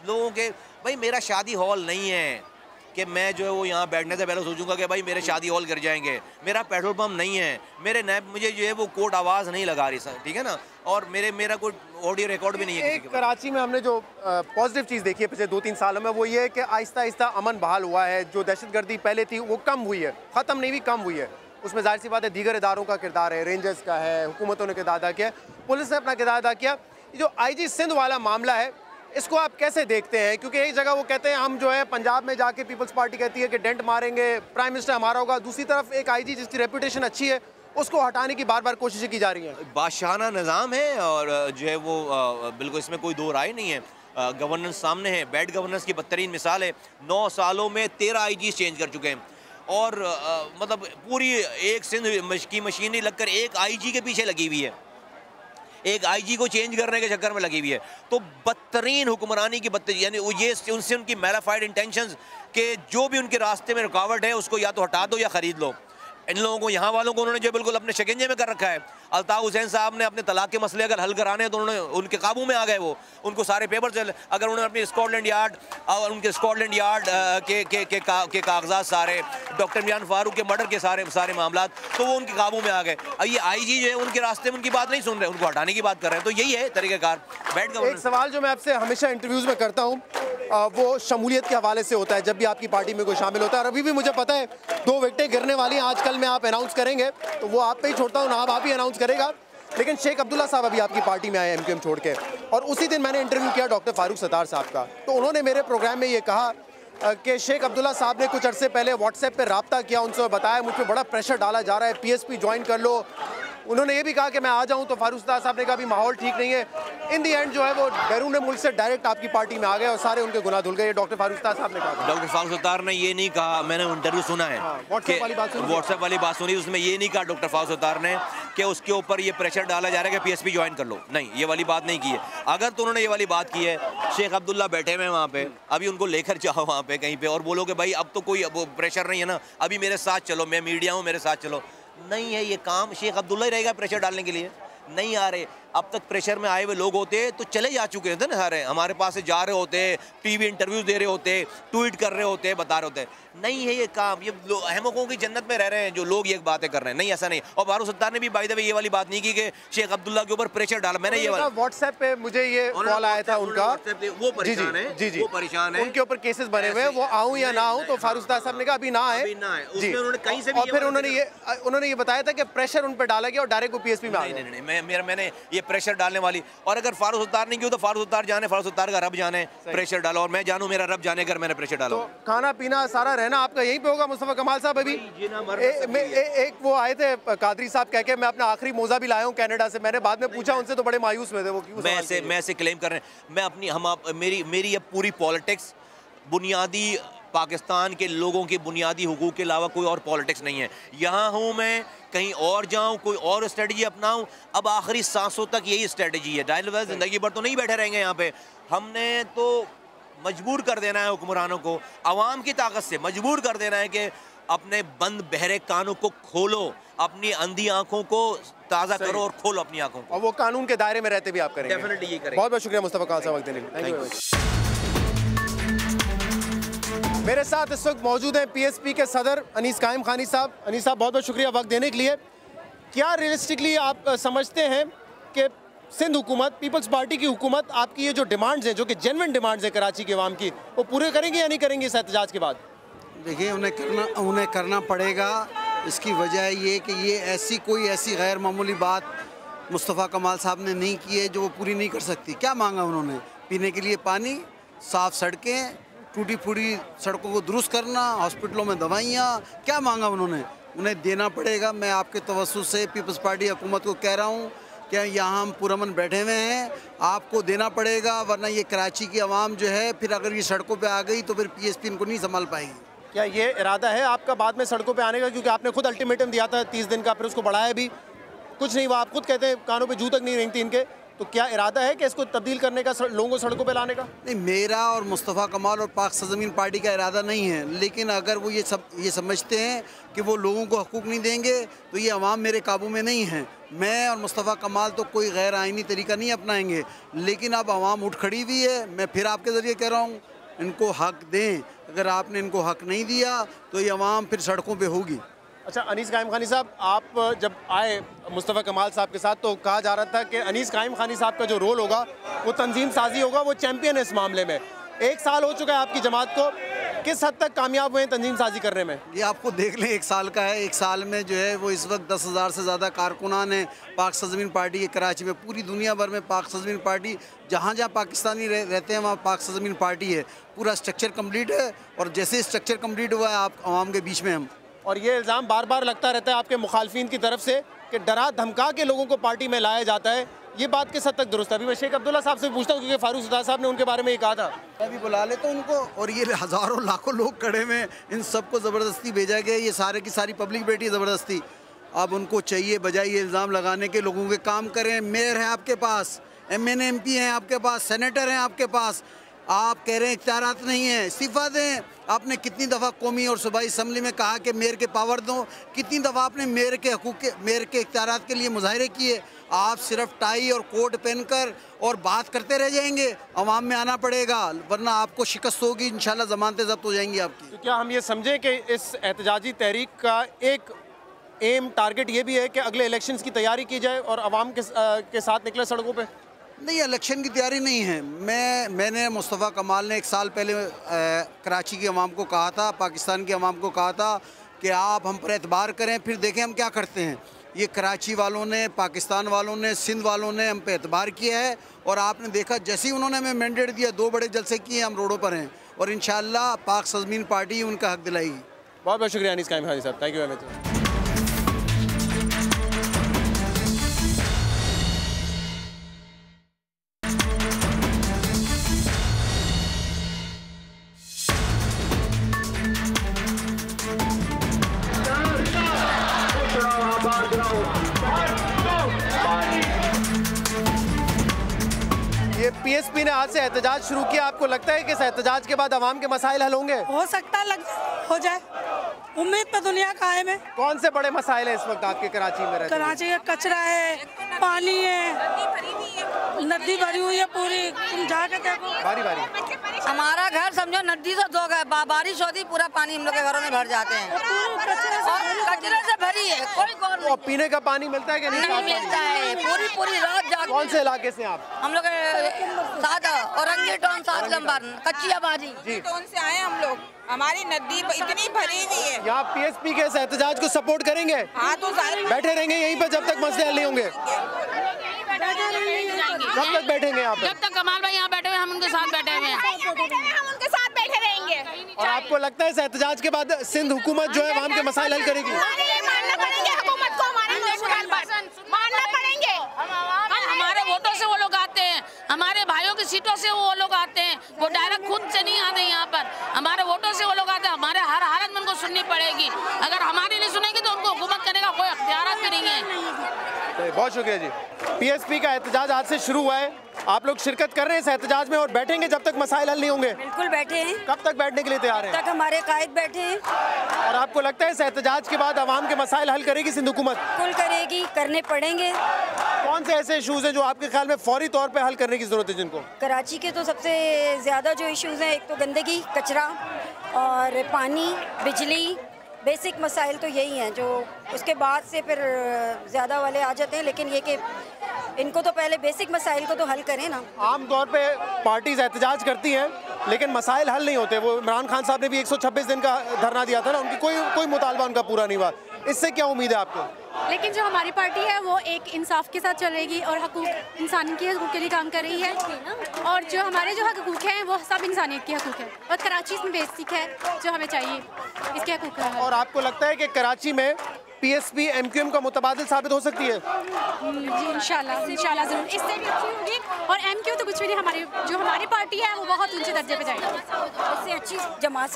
लोगों के, भाई मेरा शादी हॉल नहीं है कि मैं जो है वो यहाँ बैठने से पहले सोचूंगा कि भाई मेरे शादी हॉल गिर जाएंगे। मेरा पेट्रोल पंप नहीं है, मेरे नैब मुझे जो है वो कोर्ट आवाज़ नहीं लगा रही सर, ठीक है ना, और मेरा कोई ऑडियो रिकॉर्ड भी नहीं है किसी के पास। कराची में हमने जो पॉजिटिव चीज़ देखी है पिछले 2-3 सालों में, वो ये है कि आहिस्ता आहिस्ता अमन बहाल हुआ है। जो दहशतगर्दी पहले थी वो कम हुई है, ख़त्म नहीं हुई, कम हुई है। उसमें जाहिर सी बात है दीगर इदारों का किरदार है, रेंजर्स का है, हुकूमतों ने किरदार अदा किया, पुलिस ने अपना किरदार अदा किया। जो IG सिंध वाला मामला है, इसको आप कैसे देखते हैं? क्योंकि एक जगह वो कहते हैं हम जो है पंजाब में जाके पीपल्स पार्टी कहती है कि डेंट मारेंगे, प्राइम मिनिस्टर हमारा होगा, दूसरी तरफ एक IG जिसकी रेपुटेशन अच्छी है उसको हटाने की बार बार कोशिशें की जा रही हैं। बादशाहाना निज़ाम है और जो है वो बिल्कुल इसमें कोई दो राय नहीं है। गवर्नेंस सामने है, बैड गवर्नेंस की बदतरीन मिसाल है। 9 सालों में 13 IG चेंज कर चुके हैं और मतलब पूरी एक सिंध की मशीनरी लगकर एक IG के पीछे लगी हुई है, एक IG को चेंज करने के चक्कर में लगी हुई है। तो बदतरीन हुक्मरानी की बदतरीन, यानी ये उनसे उनकी मैलाफाइड इंटेंशंस के जो भी उनके रास्ते में रुकावट है उसको या तो हटा दो या ख़रीद लो। इन लोगों को, यहाँ वालों को उन्होंने जो बिल्कुल अपने शिकंजे में कर रखा है। अल्ताफ़ हुसैन साहब ने अपने तलाक के मसले अगर हल कराने हैं तो उन्होंने उनके काबू में आ गए, वो उनको सारे पेपर चले। अगर उन्होंने अपनी स्कॉटलैंड यार्ड और उनके स्कॉटलैंड यार्ड के कागजात सारे, डॉक्टर मियां फारूक के मर्डर के सारे मामला, तो वो उनके काबू में आ गए। अब ये IG जो है उनके रास्ते में उनकी बात नहीं सुन रहे, उनको हटाने की बात कर रहे हैं। तो यही है तरीक़ाकार बैड गवर्नेंस। एक सवाल जो मैं आपसे हमेशा इंटरव्यूज़ में करता हूँ वो शमूलियत के हवाले से होता है, जब भी आपकी पार्टी में कोई शामिल होता है। और अभी भी मुझे पता है 2 विकेटें गिरने वाली हैं आजकल में, आप अनाउंस करेंगे तो वो आप पे ही छोड़ता हूँ, नाम आप ही अनाउंस करेगा। लेकिन शेख अब्दुल्ला साहब अभी आपकी पार्टी में आए MQM छोड़ के, और उसी दिन मैंने इंटरव्यू किया डॉक्टर फारूक सत्तार साहब का, तो उन्होंने मेरे प्रोग्राम में ये कहा कि शेख अब्दुल्ला साहब ने कुछ अरसे पहले व्हाट्सएप पर रब्ता किया उनसे और बताया मुझ पर बड़ा प्रेशर डाला जा रहा है, PSP ज्वाइन कर लो। उन्होंने ये भी कहा कि मैं आ जाऊं, तो फारूक सत्तार साहब ने कहा अभी माहौल ठीक नहीं है। इन दी एंड जो है वो बैरून मुल्क से डायरेक्ट आपकी पार्टी में आ गए और सारे उनके गुनाह धुल गए। ये डॉक्टर फारूक सत्तार साहब ने कहा। डॉक्टर फारूक सत्तार ने ये नहीं कहा, मैंने इंटरव्यू सुना है, व्हाट्सएप वाली बात सुनी, उसमें ये नहीं कहा डॉक्टर फारूक सत्तार ने कि उसके ऊपर ये प्रेशर डाला जा रहा है कि PSP ज्वाइन कर लो। नहीं, ये वाली बात नहीं की है। अगर तो उन्होंने ये वाली बात की है, शेख अब्दुल्ला बैठे हुए हैं वहाँ पे, अभी उनको लेकर जाओ वहाँ पे कहीं पे और बोलो कि भाई अब तो कोई प्रेशर नहीं है ना, अभी मेरे साथ चलो, मैं मीडिया हूँ, मेरे साथ चलो। नहीं है ये काम, शेख अब्दुल्ला ही रहेगा प्रेशर डालने के लिए। नहीं आ रहे, अब तक प्रेशर में आए हुए लोग होते तो चले जा चुके थे ना सारे, हमारे पास से जा रहे होते, TV इंटरव्यू दे रहे होते, ट्वीट कर रहे होते, बता रहे होते। नहीं है ये काम, ये अहमकों की जन्नत में रह रहे हैं जो लोग ये बातें कर रहे हैं। नहीं, ऐसा नहीं। और फारूक सत्तार ने भी बाय द वे ये वाली बात नहीं की कि शेख अब्दुल्ला के ऊपर प्रेशर डाला। मैंने ये वाला व्हाट्सएप पे मुझे ये कॉल आया था उनका, वो परेशान है, जी वो परेशान है, उनके ऊपर केसेस बने हुए हैं, वो आऊं या ना आऊं, तो फारूक सत्तार साहब ने कहा अभी ना आए। उसमें उन्होंने कहीं से भी, और फिर उन्होंने ये बताया था कि प्रेशर उन पर डाला गया और डायरेक्ट वो PSP में आ गए। नहीं, मैंने ये प्रेशर डालने वाली, और अगर फारूक सत्तार नहीं किया तो फारूक सत्तार जाने, फारूक सत्तार का रब जाने प्रेशर डाला, और मैं जानूं मेरा रब जाने अगर मैंने प्रेशर डाला। तो खाना पीना सारा रहना आपका यहीं पे होगा मुस्तफा कमाल साहब? अभी एक वो आए थे कादरी साहब कह के, मैं अपना आखिरी मोजा भी लाया हूँ कनाडा से, मैंने बाद में पूछा उनसे तो बड़े मायूस में थे वो, क्यों? मैं ऐसे क्लेम कर रहे हैं, मैं अपनी मेरी ये पूरी पॉलिटिक्स बुनियादी पाकिस्तान के लोगों के बुनियादी हुकूक के अलावा कोई और पॉलिटिक्स नहीं है। यहाँ हूँ मैं, कहीं और जाऊँ, कोई और स्ट्रेटजी अपनाऊँ, अब आखिरी सांसों तक यही स्ट्रेटजी है। डायल ज़िंदगी भर तो नहीं बैठे रहेंगे यहाँ पे, हमने तो मजबूर कर देना है हुक्मरानों को, आवाम की ताकत से मजबूर कर देना है कि अपने बंद बहरे कानों को खोलो, अपनी अंधी आंखों को ताज़ा करो और खोलो अपनी आंखों को, और वो कानून के दायरे में रहते भी आप करेंगे। डेफिनेटली ये करेंगे। बहुत बहुत शुक्रिया मुस्तफा कमाल साहब वक्त देने के लिए। मेरे साथ इस वक्त मौजूद हैं PSP के सदर अनीस कायम खानी साहब। अनीस साहब बहुत बहुत शुक्रिया वक्त देने के लिए। क्या रियलिस्टिकली आप समझते हैं कि सिंध हुकूमत, पीपल्स पार्टी की हुकूमत आपकी ये जो डिमांड्स हैं, जो कि जेन्युइन डिमांड्स हैं कराची के अवाम की, वो पूरे करेंगे या नहीं करेंगे इस एहतजाज के बाद? देखिए, उन्हें करना पड़ेगा। इसकी वजह ये कि ये ऐसी गैर मामूली बात मुस्तफ़ा कमाल साहब ने नहीं की है जो वो पूरी नहीं कर सकती। क्या मांगा उन्होंने? पीने के लिए पानी, साफ़ सड़कें, टूटी फूटी सड़कों को दुरुस्त करना, हॉस्पिटलों में दवाइयाँ, क्या मांगा उन्होंने? उन्हें देना पड़ेगा। मैं आपके तवज्जुह से पीपल्स पार्टी हुकूमत को कह रहा हूँ कि यहाँ हम पुरअमन बैठे हुए हैं, आपको देना पड़ेगा, वरना ये कराची की आवाम जो है फिर अगर ये सड़कों पे आ गई तो फिर PSP इनको नहीं संभाल पाएगी। क्या ये इरादा है आपका बाद में सड़कों पे आने का? क्योंकि आपने खुद अल्टीमेटम दिया था 30 दिन का, फिर उसको बढ़ाया भी, कुछ नहीं हुआ। आप खुद कहते हैं कानों पे जू तक नहीं रेंगती इनके, तो क्या इरादा है कि इसको तब्दील करने का, लोगों को सड़कों पे लाने का? नहीं, मेरा और मुस्तफ़ा कमाल और पाक सरज़मीन पार्टी का इरादा नहीं है, लेकिन अगर वो ये समझते हैं कि वो लोगों को हकूक़ नहीं देंगे तो ये अवाम मेरे काबू में नहीं है। मैं और मुस्तफ़ा कमाल तो कोई गैर आइनी तरीका नहीं अपनाएंगे, लेकिन अब अवाम उठ खड़ी हुई है। मैं फिर आपके ज़रिए कह रहा हूँ, इनको हक़ दें। अगर आपने इनको हक़ नहीं दिया तो ये अवाम फिर सड़कों पर होगी। अच्छा, अनीस कायम खानी साहब, आप जब आए मुस्तफ़ा कमाल साहब के साथ तो कहा जा रहा था कि अनीस कायम खानी साहब का जो रोल होगा वो तंजीम साजी होगा, वो चैम्पियन है इस मामले में। 1 साल हो चुका है आपकी जमात को, किस हद तक कामयाब हुए हैं तंजीम साजी करने में? ये आपको देख लें, 1 साल का है। 1 साल में जो है वो इस वक्त 10,000 से ज़्यादा कारकुनान हैं पाक सरज़मीन पार्टी के कराची में। पूरी दुनिया भर में पाक सरज़मीन पार्टी, जहाँ जहाँ पाकिस्तानी रहते हैं वहाँ पाक सरज़मीन पार्टी है। पूरा स्ट्रक्चर कम्प्लीट है और जैसे स्ट्रक्चर कम्प्लीट हुआ है आप आवाम के बीच में हम। और ये इल्ज़ाम बार बार लगता रहता है आपके मुखालफिन की तरफ से कि डरा धमका के लोगों को पार्टी में लाया जाता है, ये बात किस हद तक दुरुस्त है? अभी मैं शेख अब्दुल्ला साहब से पूछता हूँ, क्योंकि फारूक सुल्तान साहब ने उनके बारे में ये कहा था। मैं भी बुला लेता हूँ उनको। और ये हज़ारों लाखों लोग खड़े में, इन सबको ज़बरदस्ती भेजा गया। ये सारे की सारी पब्लिक बैठी है ज़बरदस्ती। अब उनको चाहिए बजाय ये इल्ज़ाम लगाने के, लोगों के काम करें। मेयर है आपके पास, MN MP हैं आपके पास, सेनेटर हैं आपके पास, आप कह रहे हैं इख्तियारात नहीं है, इस्तीफ़ा दें। आपने कितनी दफ़ा कौमी और सूबाई असम्बली में कहा कि मेयर के पावर दो, कितनी दफ़ा आपने मेयर के हकूक़, मेयर के इख्तियारात के लिए मुजाहरे किए। आप सिर्फ टाई और कोट पहनकर और बात करते रह जाएंगे। अवाम में आना पड़ेगा, वरना आपको शिकस्त होगी। इंशाल्लाह ज़मानतें ज़ब्त हो जाएंगी आपकी। तो क्या हम ये समझें कि इस एहतजाजी तहरीक का एक एम, टारगेट ये भी है कि अगले इलेक्शंस की तैयारी की जाए और अवाम के साथ निकले सड़कों पर? नहीं, इलेक्शन की तैयारी नहीं है। मैंने मुस्तफ़ा कमाल ने 1 साल पहले कराची की अवाम को कहा था, पाकिस्तान की अवाम को कहा था कि आप हम पर एतबार करें, फिर देखें हम क्या करते हैं। ये कराची वालों ने, पाकिस्तान वालों ने, सिंध वालों ने हम पे एतबार किया है और आपने देखा जैसे ही उन्होंने हमें मैंडेट दिया 2 बड़े जलसे किए, हम रोडों पर हैं और इंशाअल्लाह पाक सरज़मीन पार्टी उनका हक़ दिलाएगी। बहुत बहुत शुक्रिया अनीस कायम खानी साहब, thank you very much. PSP ने आज से एहतजाज शुरू किया। आपको लगता है कि इस एहतजाज के बाद अवाम के मसाइल हल होंगे? हो सकता है, हो जाए, उम्मीद पे दुनिया कायम है। कौन से बड़े मसाइल हैं इस वक्त आपके कराची में रहते? कराची का कचरा है, पानी है, नदी भरी हुई है पूरी, तुम जाके देखो। बारी बारी। हमारा घर समझो नदी से 2 गए, बारिश होती पूरा पानी हम लोग के घरों में भर जाते हैं और कचरे से भरी है। कोई और पीने का पानी मिलता है कि नहीं मिलता है? पूरी रात जाग। कौन से इलाके से आप? हम लोग सादा औरंगी टाउन, 7 नंबर, कच्ची आबादी टाउन से आए हम लोग। हमारी नदी इतनी भरी हुई है। यहाँ PSP के इस एहतजाज को सपोर्ट करेंगे? हाँ, तो बैठे रहेंगे यहीं पर जब तक मसले हल नहीं होंगे? कब तक बैठेंगे यहाँ पे? जब तक कमाल भाई यहाँ बैठे हुए हम उनके साथ बैठे हुए हैं, हम उनके साथ बैठे रहेंगे। और आपको लगता है इस एहतजाज के बाद सिंध हुकूमत जो है वहाँ के मसाइल हल करेगी? मानना पड़ेंगे हुकूमत को, मानना पड़ेंगे। हमारे वोटों से वो लोग आते हैं, हमारे भाइयों की सीटों से वो लोग आते हैं, वो डायरेक्ट खुद से नहीं आते यहाँ पर, हमारे वोटों से वो लोग आते हैं। हमारे हर हालत में उनको सुननी पड़ेगी। अगर हमारी नहीं सुनेगी तो उनको हुकूमत करने का कोई अख्तियार भी नहीं है। बहुत शुक्रिया जी। PSP का एहतजाज आज से शुरू हुआ है, आप लोग शिरकत कर रहे हैं इस एहतजाज में और बैठेंगे जब तक मसाइल हल नहीं होंगे? बिल्कुल बैठे हैं। कब तक बैठने के लिए तैयार हैं? तक हमारे कायद बैठे हैं। और आपको लगता है इस एहतजाज के बाद आवाम के मसाइल हल करेगी सिंध हुकूमत? बिल्कुल करेगी, करने पड़ेंगे। कौन से ऐसे इशूज़ हैं जो आपके ख्याल में फौरी तौर पे हल करने की ज़रूरत है जिनको? कराची के तो सबसे ज़्यादा जो इश्यूज़ हैं, एक तो गंदगी, कचरा और पानी, बिजली, बेसिक मसाइल तो यही हैं। जो उसके बाद से फिर ज़्यादा वाले आ जाते हैं, लेकिन ये कि इनको तो पहले बेसिक मसाइल को तो हल करें ना। आम तौर पे पार्टीज एहतजाज करती हैं लेकिन मसाइल हल नहीं होते। वो इमरान खान साहब ने भी 126 दिन का धरना दिया था ना, उनकी कोई मुतालबा उनका पूरा नहीं हुआ। इससे क्या उम्मीद है आपको? लेकिन जो हमारी पार्टी है वो एक इंसाफ के साथ चलेगी और हकूक़ इंसान के हकूक़ के लिए काम कर रही है, और जो हमारे जो हकूक़ हैं वो सब इंसानियत के हकूक़ है और कराची इसमें बेसिक है जो हमें चाहिए इसके हकूक़ है। और आपको लगता है कि कराची में PSP MQM का मुतबादिल साबित हो सकती है? जी इंशाल्लाह ज़रूर, इससे भी अच्छी होगी। और MQ तो कुछ भी नहीं, हमारी पार्टी है वो बहुत ऊंचे दर्जे पे जाएगी, इससे अच्छी जमात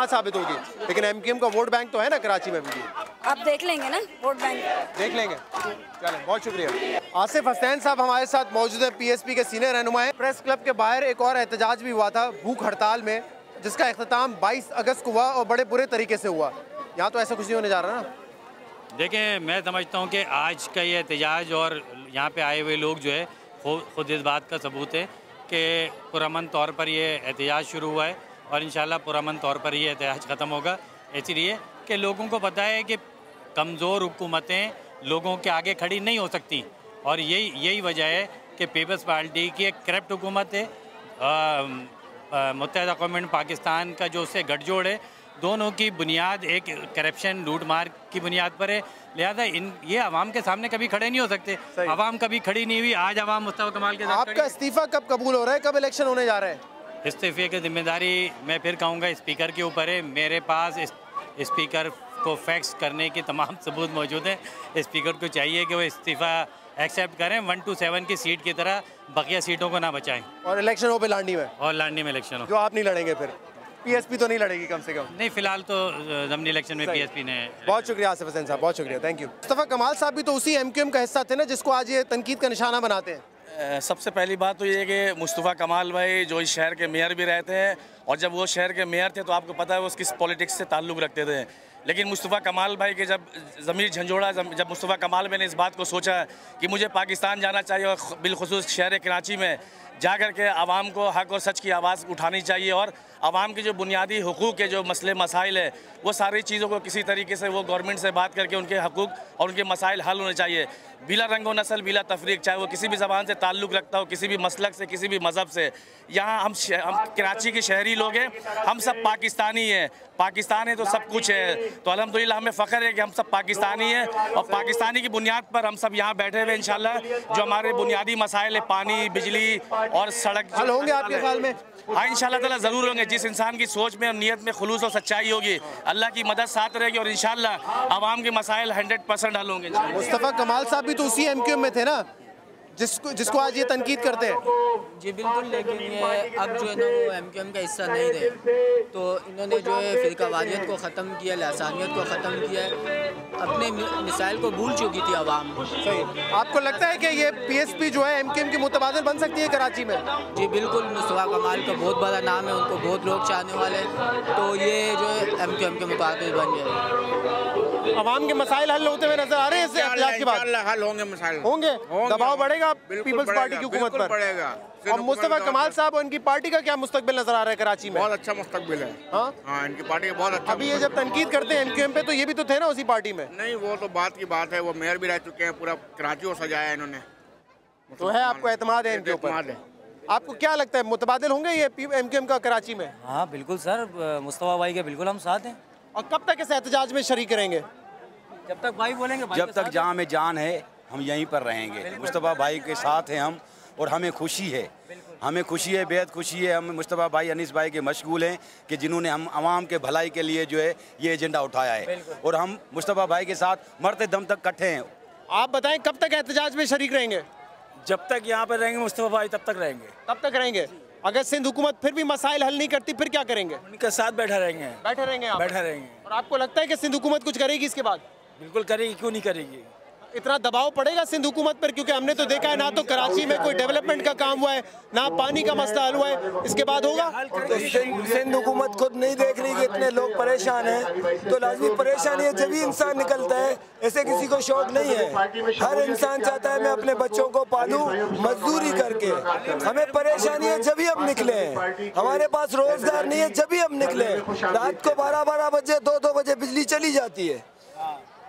साबित होगी। लेकिन MQM का वोट बैंक तो है ना कराची में भी। आप देख लेंगे ना वोट बैंक, देख लेंगे। चलें, बहुत शुक्रिया। आसिफ हसनैन साहब हमारे साथ मौजूद है, पीएसपी के सीनियर रहनुमा हैं। प्रेस क्लब के बाहर एक और एहतजाज भी हुआ था भूख हड़ताल में, जिसका इख्तिताम 22 अगस्त को हुआ और बड़े बुरे तरीके से हुआ। यहाँ तो ऐसा कुछ नहीं होने जा रहा ना। देखें, मैं समझता हूँ कि आज का ये एहतजाज और यहाँ पे आए हुए लोग जो है खुद इस बात का सबूत है कि पुरअमन तौर पर ये एहतजाज शुरू हुआ है और इंशाल्लाह पुरअमन तौर पर ये एहतजाज ख़त्म होगा। इसलिए कि लोगों को पता है कि कमज़ोर हुकूमतें लोगों के आगे खड़ी नहीं हो सकती और यही वजह है कि पीपल्स पार्टी की एक करप्ट हुकूमत है, मुत्तहिदा कौम पाकिस्तान का जो उससे गठजोड़ है, दोनों की बुनियाद एक करप्शन लूटमार की बुनियाद पर है। लिहाजा ये आवाम के सामने कभी खड़े नहीं हो सकते। आवाम कभी खड़ी नहीं हुई, आज आवाम मुस्तफा कमाल के साथ। आपका इस्तीफा कब कबूल हो रहा है, कब इलेक्शन होने जा रहा है? इस्तीफे की जिम्मेदारी मैं फिर कहूँगा स्पीकर के ऊपर है। मेरे पास स्पीकर को फैक्स करने के तमाम सबूत मौजूद हैं। स्पीकर को चाहिए कि वो इस्तीफ़ा एक्सेप्ट करें, 1 to 7 की सीट की तरह बकिया सीटों को ना बचाएं। और इलेक्शन हो पे लाडनी में, और लाडनी में इलेक्शन हो। जो आप नहीं लड़ेंगे फिर? पीएसपी तो नहीं लड़ेगी कम से कम? नहीं, फिलहाल तो ज़मीनी इलेक्शन में पीएसपी ने। बहुत शुक्रिया आसिफ हसैन साहब, बहुत शुक्रिया, थैंक यू। मुस्तफा कमाल साहब भी तो उसी एमक्यूएम का हिस्सा थे ना, जिसको आज ये तनकीद का निशाना बनाते हैं। सबसे पहली बात तो ये है कि मुस्तफ़ा कमाल भाई जो इस शहर के मेयर भी रहते हैं, और जब वो शहर के मेयर थे तो आपको पता है वो किस पॉलिटिक्स से ताल्लुक़ रखते थे। लेकिन मुस्तफ़ा कमाल भाई के जब ज़मीर झंझोड़ा, जब मुस्तफ़ा कमाल भाई ने इस बात को सोचा कि मुझे पाकिस्तान जाना चाहिए और बिलखुसूस शहर कराची में जा कर के आवाम को हक़ और सच की आवाज़ उठानी चाहिए और आवाम के जो बुनियादी हुकूक़ के जो मसले मसाइल है वो सारी चीज़ों को किसी तरीके से वो गवर्नमेंट से बात करके उनके हकूक़ और उनके मसाइल हल होने चाहिए, बिला रंग व नस्ल, बिला तफरीक, चाहे वो किसी भी ज़बान से ताल्लुक़ रखता हो, किसी भी मसलक से, किसी भी मज़हब से। यहाँ हम कराची के शहरी लोग हैं, हम सब पाकिस्तानी हैं। पाकिस्तान है तो सब कुछ है, तो अल्हम्दुलिल्लाह हमें फ़ख्र है कि हम सब पाकिस्तानी हैं और पाकिस्तानी की बुनियाद पर हम सब यहाँ बैठे हुए इंशाल्लाह जो हमारे बुनियादी मसाइल है, पानी, बिजली और सड़क, हल होंगे आपके ख्याल में? हाँ, इंशाल्लाह ताला ज़रूर होंगे। जिस इंसान की सोच में और नीयत में खुलूस और सच्चाई होगी, अल्लाह की मदद साथ रहेगी और इंशाल्लाह आवाम के मसाइल 100% हल होंगे। मुस्तफ़ा कमाल साहब भी तो उसी एमक्यूएम में थे ना, जिसको आज ये तनकीद करते हैं। जी बिल्कुल, लेकिन ये अब जो है ना वो एमक्यूएम का हिस्सा नहीं रहे, तो इन्होंने जो है फ़िरकावारियत को ख़त्म किया, लसानियत को ख़त्म किया, अपने मिसाइल को भूल चुकी थी आवाम। सही। आपको लगता है कि ये पीएसपी जो है एमक्यूएम की मुतबादिल बन सकती है कराची में? जी बिल्कुल, मुस्तफा कमाल का बहुत बड़ा नाम है, उनको बहुत लोग चाहने वाले हैं, तो ये जो है एमक्यूएम के मुताबिक बन जाए। आवाम के मसाइल हल होते हुए नजर आ रहे हैं इससे एहतियात के बाद? हल होंगे मसाइल, होंगे। दबाव बढ़ेगा पीपल्स पार्टी की हुकूमत पर? बढ़ेगा। और मुस्तफा कमाल साहब और इनकी पार्टी का क्या मुस्तकबिल नजर आ रहा है कराची में? बहुत अच्छा मुस्तकबिल है। हाँ, इनकी पार्टी का बहुत अच्छा। अभी ये जब तनकीद करते हैं एमक्यूएम पे, तो ये भी तो थे ना उसी पार्टी में? नहीं, वो तो बात की बात है, वो मेयर भी रह चुके हैं, पूरा कराची को सजाया इन्होंने। तो है, आपको एतमाद है इनके ऊपर? आपको क्या लगता है मुतबादिल होंगे ये एमक्यूएम का कराची में? हाँ बिल्कुल सर, मुस्तफा भाई के बिल्कुल हम साथ हैं। और कब तक इस एहतजाज में शरीक रहेंगे? जब तक भाई बोलेंगे। जब तक जहाँ में जान है हम यहीं पर रहेंगे। मुस्तफा भाई के साथ हैं हम और हमें खुशी है, हमें खुशी है, बेहद खुशी है। हम मुस्तफा भाई, अनीस भाई के मशगूल हैं कि जिन्होंने हम आवाम के भलाई के लिए जो है ये एजेंडा उठाया है और हम मुस्तफा भाई के साथ मरते दम तक इकट्ठे हैं। आप बताएं कब तक एहतजाज में शरीक रहेंगे? जब तक यहाँ पर रहेंगे मुस्तफा भाई तब तक रहेंगे। तब तक रहेंगे। अगर सिंध हुकूमत फिर भी मसाइल हल नहीं करती फिर क्या करेंगे? उनके साथ बैठा रहेंगे। बैठे रहेंगे आप? बैठा रहेंगे। और आपको लगता है कि सिंध हुकूमत कुछ करेगी इसके बाद? बिल्कुल करेगी, क्यों नहीं करेगी। इतना दबाव पड़ेगा सिंध हुकूमत पर? क्योंकि हमने तो देखा है ना तो कराची में कोई डेवलपमेंट का काम हुआ है, ना पानी का मसला हल हुआ है, इसके बाद होगा? तो सिंध हुकूमत खुद नहीं देख रही कि इतने लोग परेशान हैं, तो लाजमी परेशानी है जब ही इंसान निकलता है। ऐसे किसी को शौक नहीं है, हर इंसान चाहता है मैं अपने बच्चों को पालूं मजदूरी करके। हमें परेशानी है जब ही हम निकले हैं, हमारे पास रोजगार नहीं है जब ही हम निकले हैं। रात को 12-12 बजे 2-2 बजे बिजली चली जाती है,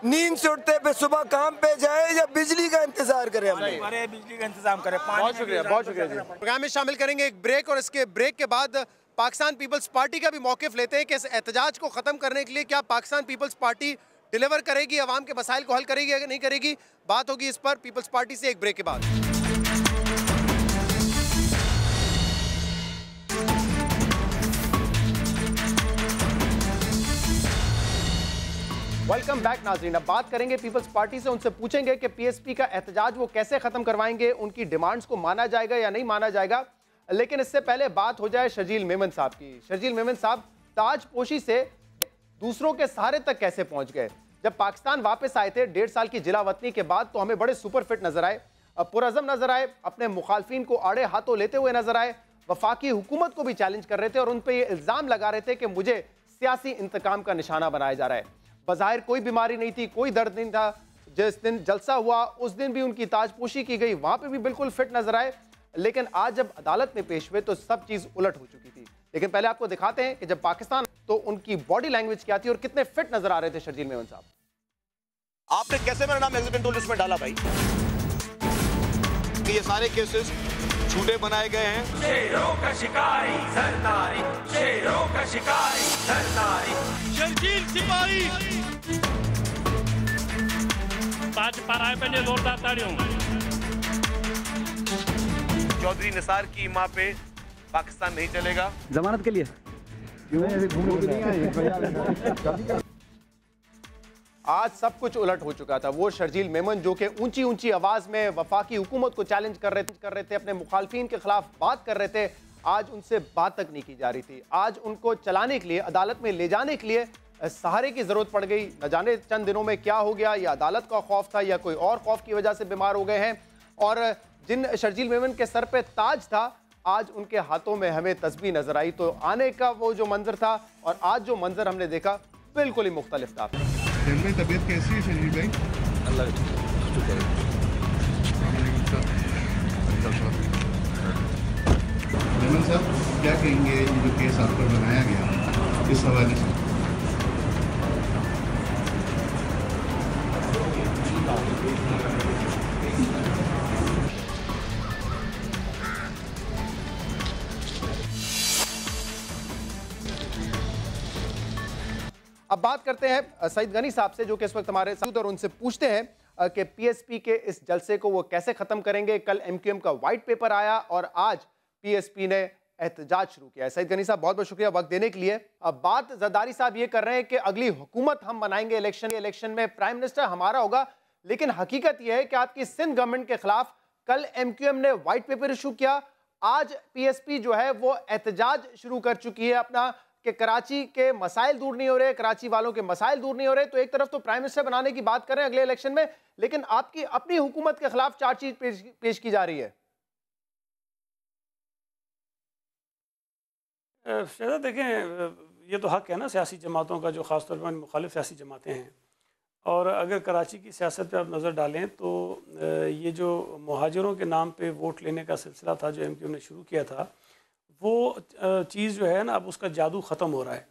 नींद से उठते पे सुबह काम पे जाए या बिजली का इंतजार करें? हम बिजली का इंतजाम करें। बहुत शुक्रिया, बहुत शुक्रिया जी। प्रोग्राम में शामिल करेंगे एक ब्रेक और इसके ब्रेक के बाद पाकिस्तान पीपल्स पार्टी का भी मौकिफ लेते हैं कि इस एहतजाज को खत्म करने के लिए क्या पाकिस्तान पीपल्स पार्टी डिलीवर करेगी, आवाम के मसाइल को हल करेगी या नहीं करेगी। बात होगी इस पर पीपल्स पार्टी से एक ब्रेक के बाद। वेलकम बैक नाज़रीन। अब बात करेंगे पीपल्स पार्टी से, उनसे पूछेंगे कि पीएसपी का एहतजाज वो कैसे ख़त्म करवाएंगे, उनकी डिमांड्स को माना जाएगा या नहीं माना जाएगा। लेकिन इससे पहले बात हो जाए शर्जील मेमन साहब की। शर्जील मेमन साहब ताजपोशी से दूसरों के सहारे तक कैसे पहुंच गए? जब पाकिस्तान वापस आए थे 1.5 साल की जिला वतनी के बाद, तो हमें बड़े सुपर फिट नजर आए, पुरअज़म नजर आए, अपने मुखालफिन को आड़े हाथों लेते हुए नजर आए, वफाकी हुकूमत को भी चैलेंज कर रहे थे और उन पर यह इल्ज़ाम लगा रहे थे कि मुझे सियासी इंतकाम का निशाना बनाया जा रहा है। बज़ाहिर कोई बीमारी नहीं थी, कोई दर्द नहीं था। जिस दिन जलसा हुआ उस दिन भी उनकी ताजपोशी की गई, वहां पे भी बिल्कुल फिट नजर आए। लेकिन आज जब अदालत में पेश हुए तो सब चीज उलट हो चुकी थी। लेकिन पहले आपको दिखाते हैं कि जब पाकिस्तान, तो उनकी बॉडी लैंग्वेज क्या थी और कितने फिट नजर आ रहे थे शर्जील मेमन साहब। आपने कैसे मेरा नाम एग्जीक्यूटिव कंट्रोल लिस्ट में डाला भाई? कि ये सारे केसेस झूठे बनाए गए हैं। शेरों का शिकारी सरदारी, शेरों का शिकारी सरदारी, शर्जील सिपाही ताज पराए पे जोरदार ताड़ियों। चौधरी निसार की मां पे पाकिस्तान नहीं चलेगा। जमानत के लिए आज सब कुछ उलट हो चुका था। वो शर्जील मेमन जो कि ऊंची ऊंची आवाज में वफाकी हुकूमत को चैलेंज कर रहे थे, अपने मुखालफिन के खिलाफ बात कर रहे थे, आज उनसे बात तक नहीं की जा रही थी। आज उनको चलाने के लिए, अदालत में ले जाने के लिए सहारे की जरूरत पड़ गई। न जाने चंद दिनों में क्या हो गया, या अदालत का खौफ था या कोई और खौफ की वजह से बीमार हो गए हैं। और जिन शर्जील मेमन के सर पे ताज था, आज उनके हाथों में हमें तस्बीह नजर आई। तो आने का वो जो मंजर था और आज जो मंजर हमने देखा बिल्कुल ही मुख्तलिफ था। तबीयत कैसी है शर्जील भाई? अल्लाह का शुक्र है। मेमन साहब क्या कहेंगे, जो केस आप पर बनाया गया इस हवाले से? अब बात करते हैं सईद गनी साहब से, जो कि इस वक्त हमारे साथ, और उनसे पूछते हैं कि पीएसपी के इस जलसे को वो कैसे खत्म करेंगे। कल एमक्यूएम का व्हाइट पेपर आया और आज पीएसपी ने एहतजाज शुरू किया है। सईद गनी साहब बहुत बहुत शुक्रिया वक्त देने के लिए। अब बात जरदारी साहब ये कर रहे हैं कि अगली हुकूमत हम बनाएंगे, इलेक्शन में प्राइम मिनिस्टर हमारा होगा। लेकिन हकीकत यह है कि आपकी सिंध गवर्नमेंट के खिलाफ कल एमक्यूएम ने व्हाइट पेपर इशू किया, आज पीएसपी जो है वो एहतजाज शुरू कर चुकी है अपना, कि कराची के मसाइल दूर नहीं हो रहे, कराची वालों के मसाइल दूर नहीं हो रहे। तो एक तरफ तो प्राइम मिनिस्टर बनाने की बात कर रहे हैं अगले इलेक्शन में, लेकिन आपकी अपनी हुकूमत के खिलाफ चार्जशीट पेश की जा रही है। शहजाद देखें, ये तो हक है ना सियासी जमातों का, जो ख़ास तौर पर मुखालिफ सियासी जमातें हैं। और अगर कराची की सियासत पे आप नज़र डालें तो ये जो मुहाजिरों के नाम पे वोट लेने का सिलसिला था जो एमक्यूएम ने शुरू किया था, वो चीज़ जो है ना अब उसका जादू ख़त्म हो रहा है।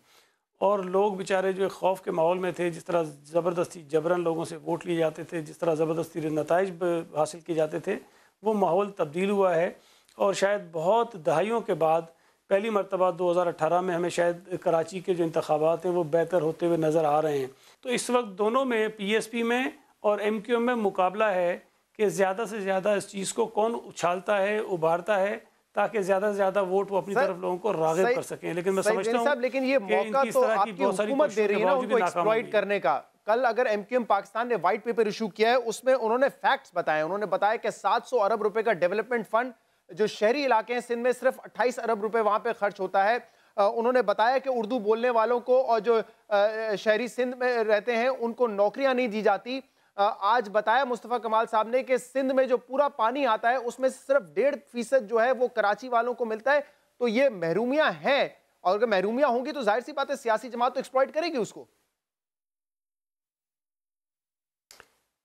और लोग बेचारे जो खौफ के माहौल में थे, जिस तरह ज़बरदस्ती जबरन लोगों से वोट लिए जाते थे, जिस तरह ज़बरदस्ती नताइज हासिल किए जाते थे, वो माहौल तब्दील हुआ है। और शायद बहुत दहाइयों के बाद पहली मरतबा 2018 में हमें शायद कराची के जो इंतखाबात हैं वो बेहतर होते हुए नज़र आ रहे हैं। तो इस वक्त दोनों में, पीएसपी में और एमक्यूएम में मुकाबला है कि ज़्यादा से ज़्यादा इस चीज़ को कौन उछालता है, उबारता है, ताकि ज़्यादा से ज़्यादा वोट वो अपनी तरफ लोगों को राग़िब कर सकें। लेकिन मैं समझता हूँ, लेकिन ये मौका तो आपकी हुकूमत दे रही है ना उनको एक्सप्लॉइट करने का। कल अगर एमक्यूएम पाकिस्तान ने व्हाइट पेपर इशू किया है, उसमें उन्होंने फैक्ट्स बताए। उन्होंने बताया कि 700 अरब रुपए का डेवलपमेंट फंड जो शहरी इलाके हैं सिंध में, सिर्फ 28 अरब रुपए वहां पे खर्च होता है। उन्होंने बताया कि उर्दू बोलने वालों को और जो शहरी सिंध में रहते हैं उनको नौकरियां नहीं दी जाती। आज बताया मुस्तफ़ा कमाल साहब ने कि सिंध में जो पूरा पानी आता है उसमें सिर्फ 1.5% जो है वो कराची वालों को मिलता है। तो ये महरूमियां हैं, और अगर महरूमियां होंगी तो जाहिर सी बात है सियासी जमात तो एक्सप्लॉइट करेगी उसको।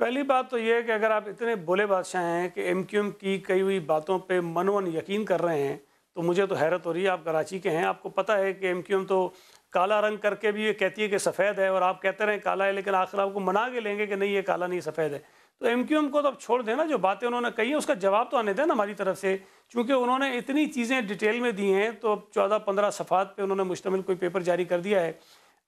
पहली बात तो ये है कि अगर आप इतने बोले बादशाह हैं कि एमक्यूएम की कई हुई बातों पे मनवन यकीन कर रहे हैं, तो मुझे तो हैरत हो रही है। आप कराची के हैं, आपको पता है कि एमक्यूएम तो काला रंग करके भी ये कहती है कि सफ़ेद है, और आप कहते रहें काला है, लेकिन आखिर आपको मना के लेंगे कि नहीं ये काला नहीं सफ़ेद है। तो एमक्यूएम को तो अब छोड़ देना, जो बातें उन्होंने कही हैं उसका जवाब तो आने देना हमारी तरफ से, चूँकि उन्होंने इतनी चीज़ें डिटेल में दी हैं। तो 14-15 सफ़ात पे उन्होंने मुश्तमिल कोई पेपर जारी कर दिया है।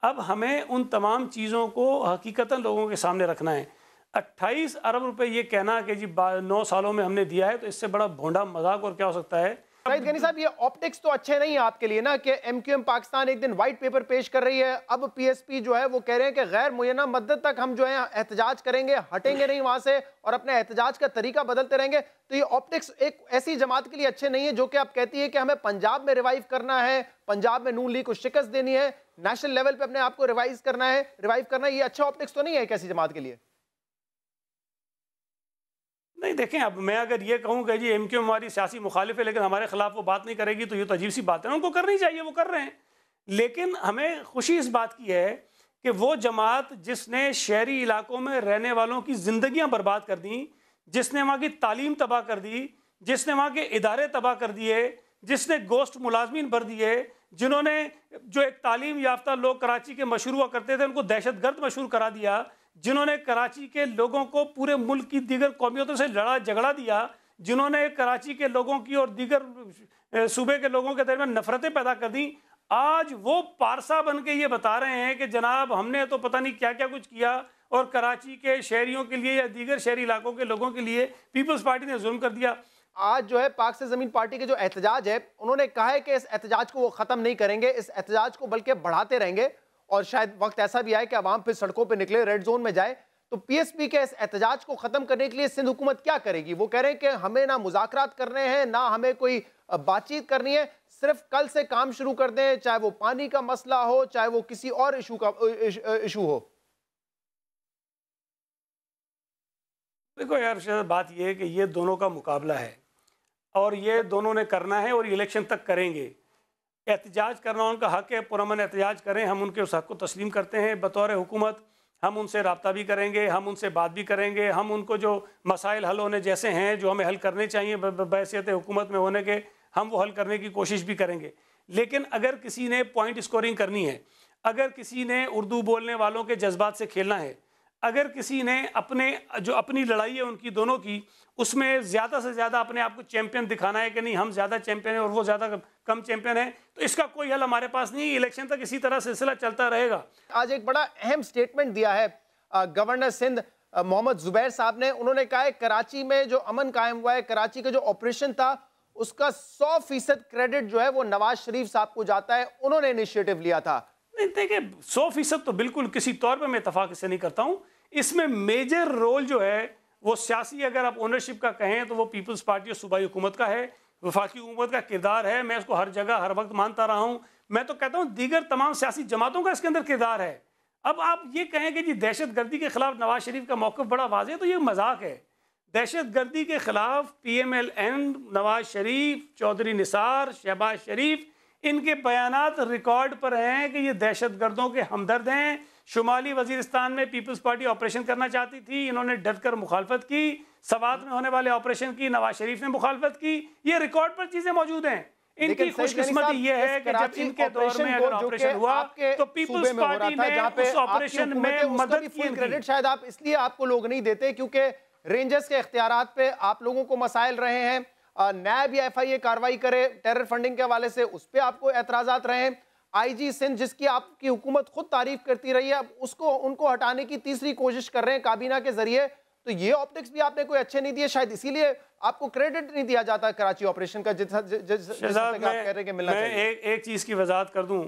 अब हमें उन तमाम चीज़ों को हकीकतन लोगों के सामने रखना है। 28 अरब रुपए ये कहना कि जी 9 सालों में हमने दिया है, तो इससे बड़ा भोंडा मजाक और क्या हो सकता है। सईद गनी साहब, ये ऑप्टिक्स तो अच्छे नहीं है आपके लिए ना कि MQM पाकिस्तान एक दिन व्हाइट पेपर पेश कर रही है, अब PSP जो है वो कह रहे हैं कि गैर मुय्यना मद्दत तक हम जो है एहतजाज करेंगे, हटेंगे नहीं वहां से और अपने एहतजाज का तरीका बदलते रहेंगे। तो ये ऑप्टिक्स एक ऐसी जमात के लिए अच्छे नहीं है जो कि आप कहती है कि हमें पंजाब में रिवाइव करना है, पंजाब में नून लीग को शिकस्त देनी है, नेशनल लेवल पे अपने आप को रिवाइव करना है, ये अच्छा ऑप्टिक्स तो नहीं है एक ऐसी जमात के लिए? नहीं, देखें, अब मैं अगर ये कहूँ कि जी MQM हमारी सियासी मुखालिफ है लेकिन हमारे खिलाफ वो बात नहीं करेगी तो ये तो अजीब सी बात है। उनको करनी चाहिए, वो कर रहे हैं। लेकिन हमें खुशी इस बात की है कि वो जमात जिसने शहरी इलाकों में रहने वालों की ज़िंदगियाँ बर्बाद कर दी, जिसने वहाँ की तालीम तबाह कर दी, जिसने वहाँ के इदारे तबाह कर दिए, जिसने गोश्त मुलाजमीन भर दिए, जिन्होंने जो एक तालीम याफ्ता लोग कराची के मशहूर हुआ करते थे उनको दहशतगर्द मशहूर करा दिया, जिन्होंने कराची के लोगों को पूरे मुल्क की दीगर कौमियतों से लड़ा झगड़ा दिया, जिन्होंने कराची के लोगों की और दीगर सूबे के लोगों के दरमियान नफरतें पैदा कर दी, आज वो पारसा बन के ये बता रहे हैं कि जनाब हमने तो पता नहीं क्या क्या कुछ किया और कराची के शहरियों के लिए या दीगर शहरी इलाकों के लोगों के लिए पीपल्स पार्टी ने जुल्म कर दिया। आज जो है पाक से ज़मीन पार्टी के जो एहतजाज है, उन्होंने कहा है कि इस एहतजाज को वो ख़त्म नहीं करेंगे, इस एहतजाज को बल्कि बढ़ाते रहेंगे और शायद वक्त ऐसा भी आए कि अवाम फिर सड़कों पे निकले, रेड जोन में जाए। तो PSP के इस एहतजाज को ख़त्म करने के लिए सिंध हुकूमत क्या करेगी? वो कह रहे हैं कि हमें ना मुज़ाकरात करने हैं, ना हमें कोई बातचीत करनी है, सिर्फ कल से काम शुरू कर दें, चाहे वो पानी का मसला हो, चाहे वो किसी और इशू हो। देखो यार, शायद बात यह है कि ये दोनों का मुकाबला है और ये दोनों ने करना है और इलेक्शन तक करेंगे। एहतजाज करना उनका हक है, पुरअमन एहतजाज करें, हम उनके उस हक को तस्लीम करते हैं। बतौर हुकूमत हम उनसे रब्ता भी करेंगे, हम उनसे बात भी करेंगे, हम उनको जो मसाइल हल होने जैसे हैं जो हमें हल करने चाहिए बहैसियत हुकूमत में होने के, हम वो हल करने की कोशिश भी करेंगे। लेकिन अगर किसी ने पॉइंट स्कोरिंग करनी है, अगर किसी ने उर्दू बोलने वालों के जज्बात से खेलना है, अगर किसी ने अपनी लड़ाई है उनकी दोनों की, उसमें ज़्यादा से ज़्यादा अपने आप को चैंपियन दिखाना है कि नहीं हम ज़्यादा चैंपियन हैं और वो ज़्यादा कम चैंपियन है, तो इसका कोई हल हमारे पास नहीं। इलेक्शन तक इसी तरह सिलसिला चलता रहेगा। आज एक बड़ा अहम स्टेटमेंट दिया है गवर्नर सिंध मोहम्मद जुबैर साहब ने। उन्होंने कहा है कराची में जो अमन कायम हुआ है, कराची का जो ऑपरेशन था, उसका 100% क्रेडिट जो है वो नवाज शरीफ साहब को जाता है, उन्होंने इनिशिएटिव लिया था। नहीं, देखिए 100% तो बिल्कुल किसी तौर पे मैं इतफाक इससे नहीं करता हूँ। इसमें मेजर रोल जो है वो सियासी, अगर आप ओनरशिप का कहें तो वो पीपल्स पार्टी और सूबाई हुकूमत का है, वफाकी हुकूमत का किरदार है। मैं उसको हर जगह हर वक्त मानता रहा हूँ। मैं तो कहता हूँ दीगर तमाम सियासी जमातों का इसके अंदर किरदार है। अब आप ये कहें कि जी दहशत गर्दी के खिलाफ नवाज शरीफ का मौक़िफ़ बड़ा वाज़ेह है, तो ये मजाक है। दहशत गर्दी के खिलाफ PMLN, नवाज शरीफ, चौधरी निसार, शहबाज शरीफ, इनके बयानात रिकॉर्ड पर हैं कि ये दहशत गर्दों के हमदर्द हैं। शुमाली वजीरिस्तान में पीपल्स पार्टी ऑपरेशन करना चाहती थी, इन्होंने डटकर मुखालफत की। सवात में होने वाले ऑपरेशन की नवाज शरीफ ने मुखालफत की। ये रिकॉर्ड पर चीज़ें मौजूद हैं। इनकी खुशकिस्मती ये है कि जब इनके दौर में अगर ऑपरेशन हुआ तो पीपल्स पार्टी ने उस ऑपरेशन में मदद की। क्रेडिट शायद आप इसलिए आपको लोग नहीं देते क्योंकि रेंजर्स के इख्तियारात पे आप लोगों को मसाइल रहे हैं। नैब या FIA कार्रवाई करे टेरर फंडिंग के हवाले से, उस पर आपको एतराज़ात रहे हैं। IG सिंध जिसकी आपकी हुकूमत खुद तारीफ करती रही है, उसको उनको हटाने की तीसरी कोशिश कर रहे हैं काबीना के जरिए। तो ये ऑप्टिक्स भी आपने कोई अच्छे नहीं दिए, शायद इसीलिए आपको क्रेडिट नहीं दिया जाता कराची ऑपरेशन का जिस आप कह रहे हैं मिलना चाहिए। एक चीज़ की वजाहत कर दूं,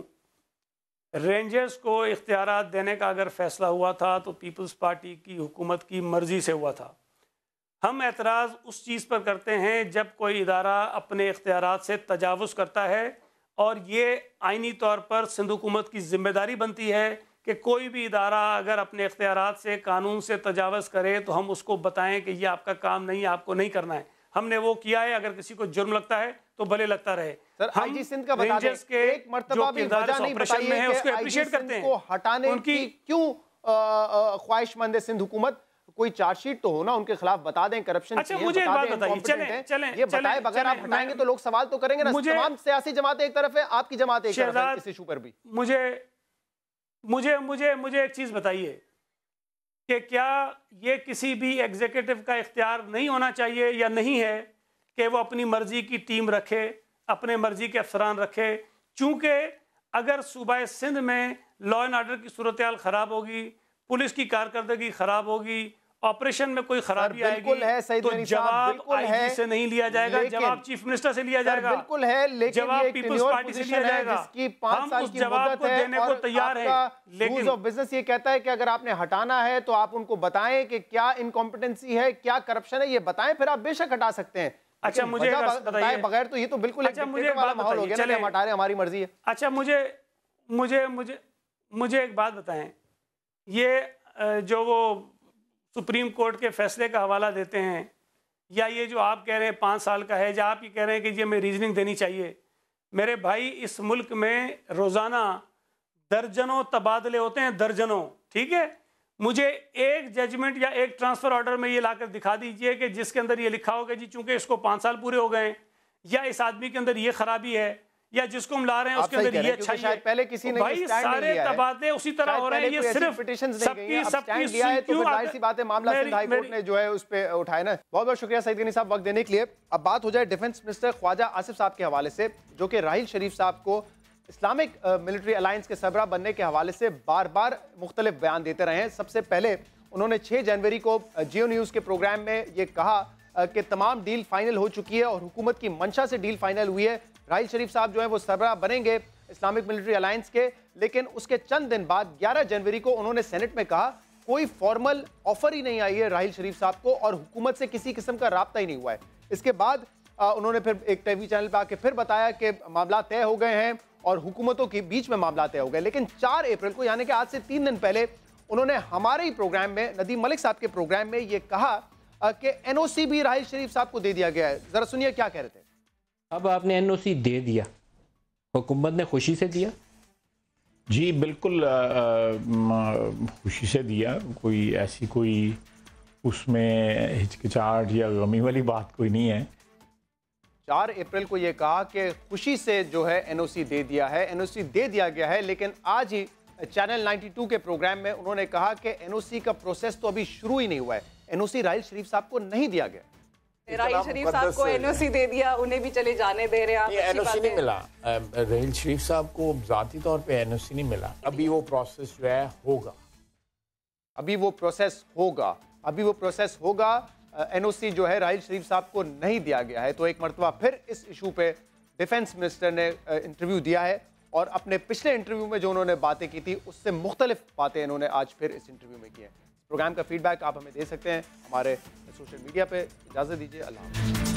रेंजर्स को इख्तियारात देने का अगर फैसला हुआ था तो पीपल्स पार्टी की हुकूमत की मर्जी से हुआ था। हम एतराज़ उस चीज़ पर करते हैं जब कोई इदारा अपने इख्तियारात से तजावुज़ करता है, और ये आइनी तौर पर सिंध हुकूमत की जिम्मेदारी बनती है कि कोई भी इदारा अगर अपने इख्तियारात से कानून से तजावज़ करे तो हम उसको बताएं कि ये आपका काम नहीं है, आपको नहीं करना है। हमने वो किया है। अगर किसी को जुर्म लगता है तो भले लगता रहे। सर IG सिंध का बता दें, एक मर्तबा भी वजह नहीं बताई है कि IG सिंध को हटाने की क्यों ख्वाहिशमंद है सिंध हुकूमत। कोई चार्जशीट तो हो ना उनके खिलाफ, बता दें करप्शन। अच्छा, मुझे एक बात बताइए, चलें ये बताए बगैर आप हटाएंगे तो लोग सवाल तो करेंगे ना। तमाम सियासी जमातें एक तरफ है, आपकी जमात एक तरफ है इस इशू पर भी। मुझे एक चीज़ बताइए कि क्या ये किसी भी एग्जीक्यूटिव का इख्तियार नहीं होना चाहिए या नहीं है कि वो अपनी मर्जी की टीम रखे, अपने मर्जी के अफसरान रखे? चूँकि अगर सूबा सिंध में लॉ एंड आर्डर की सूरत हाल ख़राब होगी, पुलिस की कारकर्दगी ख़राब होगी ऑपरेशन में कोई खराबी आएगी तो तो जवाब आईजी से नहीं लिया जाएगा, जवाब चीफ मिनिस्टर से लिया जाएगा। बिल्कुल है, लेकिन जवाब ये पीपल्स पार्टी से लिया जाएगा। जिसकी 5 साल उस की जवाब मुद्दत को है देने को तैयार है, लेकिन रूल्स ऑफ बिजनेस ये कहता है कि अगर आपने हटाना है तो आप उनको बताएं कि क्या इनकॉम्पिटेंसी है, क्या करप्शन है, ये बताएं, फिर आप बेशक हटा सकते हैं। अच्छा, मुझे बताइए बगैर तो ये तो बिल्कुल अच्छा, मुझे वाला माहौल हो गया, चले हम हटा रहे, हमारी मर्जी है। अच्छा, मुझे एक बात बताएं, ये जो वो सुप्रीम कोर्ट के फैसले का हवाला देते हैं, या ये जो आप कह रहे हैं 5 साल का है, या आप ये कह रहे हैं कि ये हमें रीजनिंग देनी चाहिए, मेरे भाई इस मुल्क में रोज़ाना दर्जनों तबादले होते हैं, दर्जनों, ठीक है। मुझे एक जजमेंट या एक ट्रांसफ़र ऑर्डर में ये लाकर दिखा दीजिए कि जिसके अंदर ये लिखा होगा जी चूंकि इसको 5 साल पूरे हो गए, या इस आदमी के अंदर ये खराबी है, या जिसको हम ला रहे हैं उसके अंदर ये अच्छा है। पहले किसी ने भाई सारे तबादले उसी तरह हो रहे हैं, ये सिर्फ सबकी लिया है तो जाहिर सी बात है मामला सिंध हाई कोर्ट ने जो है उस पे उठाया ना। बहुत बहुत शुक्रिया सईद गनी साहब वक्त देने के लिए। अब बात हो जाए डिफेंस मिनिस्टर ख्वाजा आसिफ साहब के हवाले से, जो कि राहिल शरीफ साहब को इस्लामिक मिलिट्री अलायंस के सरबराह बनने के हवाले से बार बार मुख्तलिफ बयान देते रहे हैं। सबसे पहले उन्होंने 6 जनवरी को जियो न्यूज़ के प्रोग्राम में ये कहा कि तमाम डील फाइनल हो चुकी है और हुकूमत की मंशा से डील फाइनल हुई है। राहिल शरीफ साहब जो है वो सरबराह बनेंगे इस्लामिक मिलिट्री अलायंस के, लेकिन उसके चंद दिन बाद 11 जनवरी को उन्होंने सेनेट में कहा कोई फॉर्मल ऑफर ही नहीं आई है राहिल शरीफ साहब को और हुकूमत से किसी किस्म का राब्ता ही नहीं हुआ है। इसके बाद उन्होंने फिर एक टीवी चैनल पर आके फिर बताया कि मामला तय हो गए हैं और हुकूमतों के बीच में मामला तय हो गए। लेकिन 4 अप्रैल को यानी कि आज से 3 दिन पहले उन्होंने हमारे ही प्रोग्राम में, नदीम मलिक साहब के प्रोग्राम में ये कहा कि एनओसी भी राहिल शरीफ साहब को दे दिया गया है। जरा सुनिए क्या कह रहे थे। अब आपने एनओसी दे दिया, हुकूमत ने खुशी से दिया? जी बिल्कुल खुशी से दिया, कोई ऐसी कोई उसमें हिचकिचाहट या गमी वाली बात कोई नहीं है। 4 अप्रैल को ये कहा कि खुशी से जो है एनओसी दे दिया है, एनओसी दे दिया गया है, लेकिन आज ही चैनल 92 के प्रोग्राम में उन्होंने कहा कि एनओसी का प्रोसेस तो अभी शुरू ही नहीं हुआ है, एनओसी राहिल शरीफ साहब को नहीं दिया गया। राहिल शरीफ साहब को एनओसी दे दिया, उन्हें भी चले जाने दे रहे हैं। एनओसी नहीं मिला राहिल शरीफ साहब को, ज़ाती तौर पे एनओसी नहीं मिला। अभी वो प्रोसेस जो है होगा, अभी वो प्रोसेस होगा, अभी वो प्रोसेस होगा। एनओसी जो है राहिल शरीफ साहब को नहीं दिया गया है। तो एक मरतबा फिर इस इशू पे डिफेंस मिनिस्टर ने इंटरव्यू दिया है और अपने पिछले इंटरव्यू में जो उन्होंने बातें की थी उससे मुख्तलिफ बातें इन्होंने आज फिर इस इंटरव्यू में की हैं। प्रोग्राम का फीडबैक आप हमें दे सकते हैं हमारे सोशल मीडिया पे। इजाज़त दीजिए, अल्लाह हाफ़िज़।